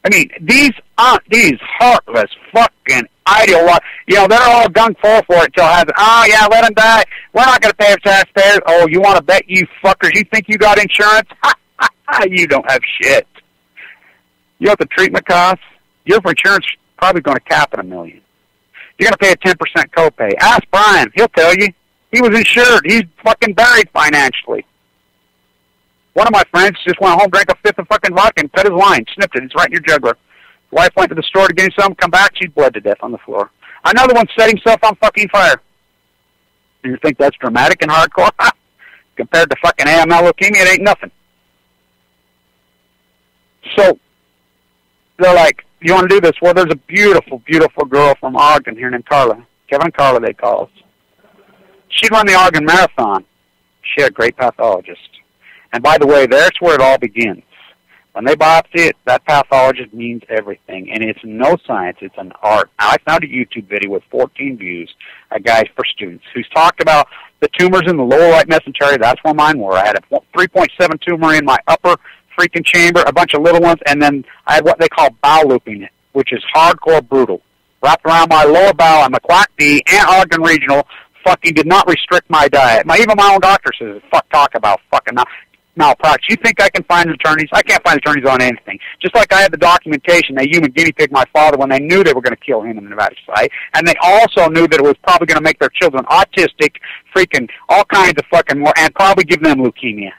I mean, these heartless fucking ideologues, you know, they're all gung-ho for it till it happens. Oh, yeah, let them die. We're not going to pay our taxpayers. Oh, you want to bet, you fuckers? You think you got insurance? You don't have shit. You know what the treatment costs? Your insurance is probably going to cap at $1 million. You're going to pay a 10% copay. Ask Brian. He'll tell you. He was insured. He's fucking buried financially. One of my friends just went home, drank a fifth of fucking vodka, and cut his line, snipped it. It's right in your jugular. His wife went to the store to get him some, come back, she's bled to death on the floor. Another one set himself on fucking fire. And you think that's dramatic and hardcore? Compared to fucking AML leukemia, it ain't nothing. So, they're like, you want to do this? Well, there's a beautiful, beautiful girl from Ogden here named Carla. Kevin and Carla, they call us. She'd run the Ogden Marathon. She had a great pathologist. And by the way, that's where it all begins. When they biopsy it, that pathologist means everything. And it's no science, it's an art. I found a YouTube video with 14 views, a guy for students, who's talked about the tumors in the lower right mesentery. That's where mine were. I had a 3.7 tumor in my upper freaking chamber, a bunch of little ones, and then I had what they call bowel looping, which is hardcore brutal. Wrapped around my lower bowel. I'm a quack D, and Ogden Regional fucking did not restrict my diet. Even my own doctor says, fuck talk about fucking malpractice. You think I can find attorneys? I can't find attorneys on anything. Just like I had the documentation, they human guinea pig my father when they knew they were going to kill him in the Nevada site, and they also knew that it was probably going to make their children autistic, freaking all kinds of fucking more, and probably give them leukemia.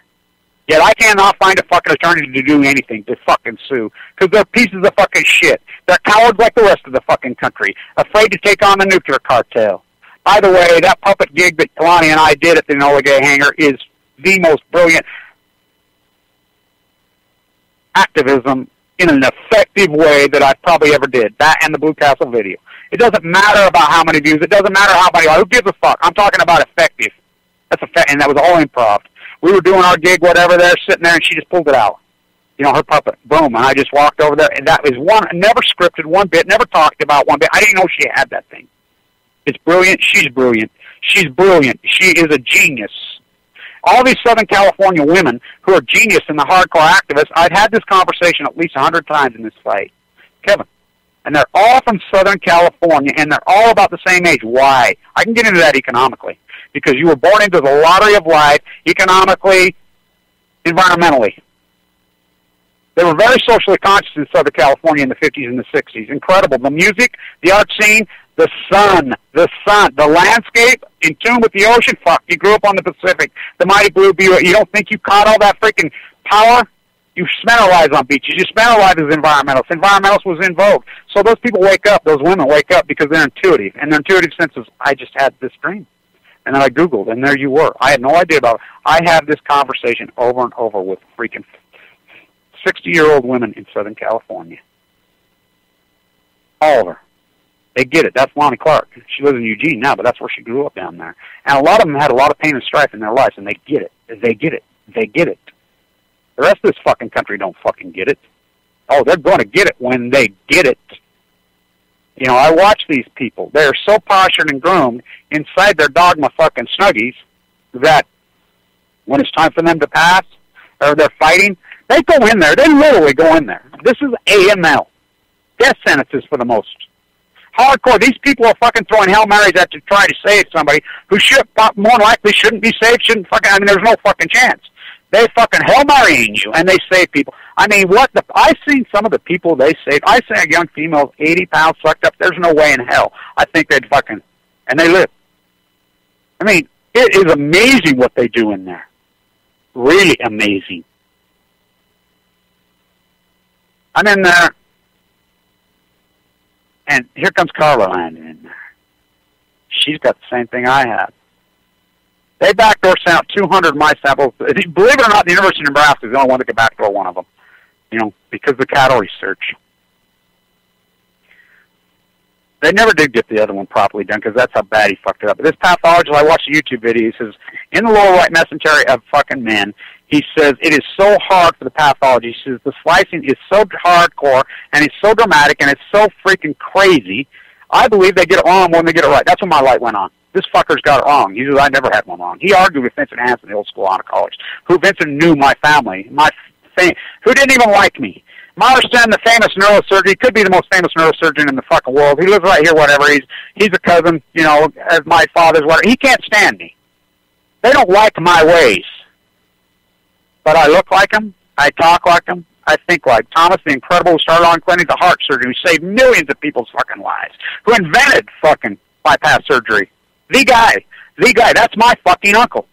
Yet I cannot find a fucking attorney to do anything, to fucking sue, because they're pieces of fucking shit. They're cowards like the rest of the fucking country, afraid to take on the nuclear cartel. By the way, that puppet gig that Kalani and I did at the Enola Gay Hangar is the most brilliant activism in an effective way that I probably ever did. That and the Blue Castle video. It doesn't matter about how many views. It doesn't matter how many. Who gives a fuck? I'm talking about effective. That's and that was all improv. We were doing our gig, whatever, there, sitting there, and she just pulled it out. You know, her puppet, boom, and I just walked over there, and that was one, never scripted one bit, never talked about one bit. I didn't know she had that thing. It's brilliant. She's brilliant. She's brilliant. She is a genius. All these Southern California women who are genius and the hardcore activists, I've had this conversation at least 100 times in this fight. Kevin. And they're all from Southern California, and they're all about the same age. Why? I can get into that economically. Because you were born into the lottery of life, economically, environmentally. They were very socially conscious in Southern California in the 50s and the 60s. Incredible. The music, the art scene, the sun, the landscape, in tune with the ocean. Fuck, you grew up on the Pacific, the mighty blue view. You don't think you caught all that freaking power? You spent our lives on beaches. You spent our lives as environmentalists. Environmentalists was in vogue. So those people wake up, those women wake up because they're intuitive. And their intuitive sense is, I just had this dream. And then I Googled, and there you were. I had no idea about it. I have this conversation over and over with freaking 60-year-old women in Southern California. All of her. They get it. That's Lonnie Clark. She lives in Eugene now, but that's where she grew up down there. And a lot of them had a lot of pain and strife in their lives, and they get it. They get it. They get it. The rest of this fucking country don't fucking get it. Oh, they're going to get it when they get it. You know, I watch these people. They're so postured and groomed inside their dogma fucking snuggies that when it's time for them to pass, or they're fighting, they go in there. They literally go in there. This is AML. Death sentences for the most. Hardcore. These people are fucking throwing Hail Marys at to try to save somebody who should, more likely shouldn't be saved, shouldn't fucking, I mean, there's no fucking chance. They fucking Hail Marying you, and they save people. I mean, I've seen some of the people they saved. I say a young female, 80 pounds, sucked up. There's no way in hell. I think they'd fucking, and they live. I mean, it is amazing what they do in there. Really amazing. I'm in there, and here comes Carla landing in there. She's got the same thing I have. They backdoor sent out 200 of my samples. Believe it or not, the University of Nebraska is the only one that could backdoor one of them, you know, because of the cattle research. They never did get the other one properly done because that's how bad he fucked it up. But this pathologist, I watched a YouTube video, he says, in the lower right mesentery of fucking men, he says, it is so hard for the pathology. He says, the slicing is so hardcore, and it's so dramatic, and it's so freaking crazy. I believe they get it wrong more than they get it right. That's when my light went on. This fucker's got it wrong. He says, I never had one wrong. He argued with Vincent Hansen, the old school oncologist, who Vincent knew my family, who didn't even like me. Marston, the famous neurosurgeon, he could be the most famous neurosurgeon in the fucking world. He lives right here, whatever. He's a cousin, you know, as my father's, whatever. He can't stand me. They don't like my ways. But I look like him. I talk like him. I think like Thomas, the Incredible, who started on clinic, the heart surgeon, who saved millions of people's fucking lives, who invented fucking bypass surgery. The guy, that's my fucking uncle.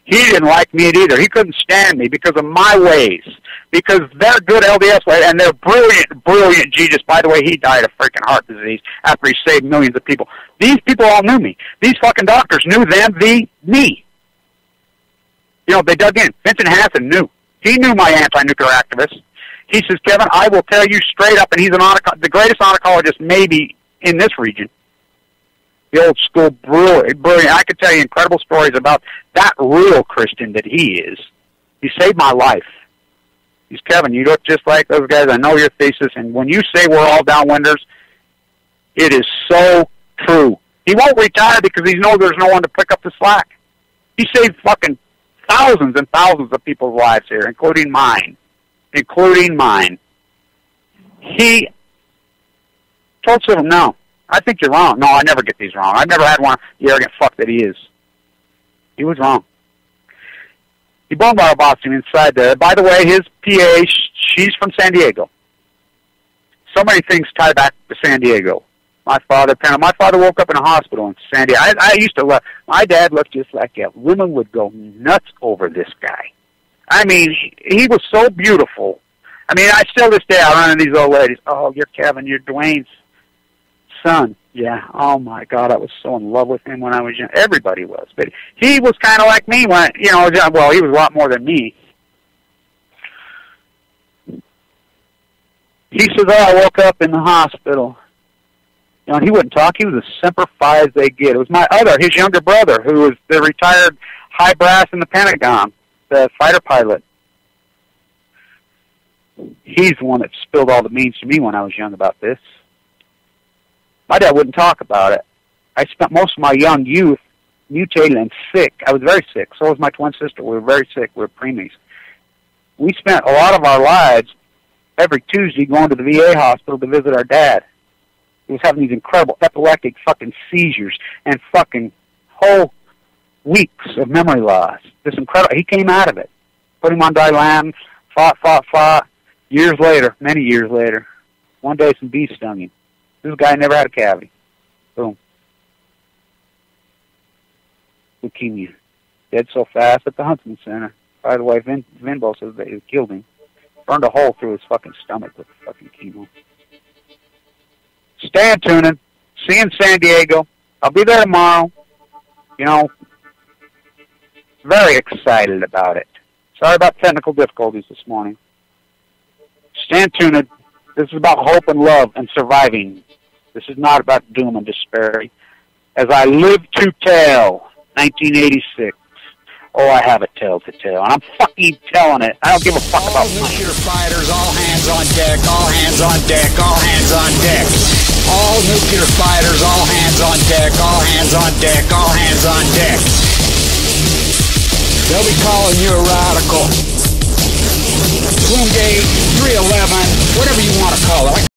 He didn't like me either. He couldn't stand me because of my ways. Because they're good LDS ways, and they're brilliant Jesus. By the way, he died of freaking heart disease after he saved millions of people. These people all knew me. These fucking doctors knew me. You know, they dug in. Vincent Hansen knew. He knew my anti-nuclear activist. He says, Kevin, I will tell you straight up, and he's the greatest oncologist maybe in this region. The old school brilliant. I could tell you incredible stories about that real Christian that he is. He saved my life. He's, Kevin, you look just like those guys. I know your thesis, and when you say we're all downwinders, it is so true. He won't retire because he knows there's no one to pick up the slack. He saved fucking thousands and thousands of people's lives here, including mine. He told Civil, no, I think you're wrong. No, I never get these wrong. I've never had one, the arrogant fuck that he is. He was wrong. He bone bottle boxed him inside there. By the way, his PA, she's from San Diego. So many things tie back to San Diego. My father woke up in a hospital in San Diego. I used to love, my dad looked just like that. Women would go nuts over this guy. I mean, he was so beautiful. I mean, I still this day, I run into these old ladies. Oh, you're Kevin, you're Dwayne's son. Yeah, oh my God, I was so in love with him when I was young. Everybody was. But he was kind of like me when, you know, well, he was a lot more than me. He says, oh, I woke up in the hospital. You know, and he wouldn't talk. He was as Semper Fi as they get. It was his younger brother, who was the retired high brass in the Pentagon, the fighter pilot. He's the one that spilled all the beans to me when I was young about this. My dad wouldn't talk about it. I spent most of my young youth mutated and sick. I was very sick. So was my twin sister. We were very sick. We were preemies. We spent a lot of our lives every Tuesday going to the VA hospital to visit our dad. He was having these incredible epileptic fucking seizures and fucking whole weeks of memory loss. This incredible. He came out of it. Put him on Dilan, fought. Years later, many years later, one day some bees stung him. This guy never had a cavity. Boom. Leukemia. Dead so fast at the Huntsman Center. By the way, Vinbo says that it killed him. Burned a hole through his fucking stomach with fucking chemo. Stay tuning. See you in San Diego. I'll be there tomorrow. You know, very excited about it. Sorry about technical difficulties this morning. Stand tuned. This is about hope and love and surviving. This is not about doom and despair. As I live to tell, 1986. Oh, I have a tale to tell, and I'm fucking telling it. I don't give a fuck about nuclear fighters, all hands on deck, all hands on deck, all hands on deck. All nuclear fighters, all hands on deck, all hands on deck, all hands on deck. They'll be calling you a radical. Twingate, 311, whatever you want to call it.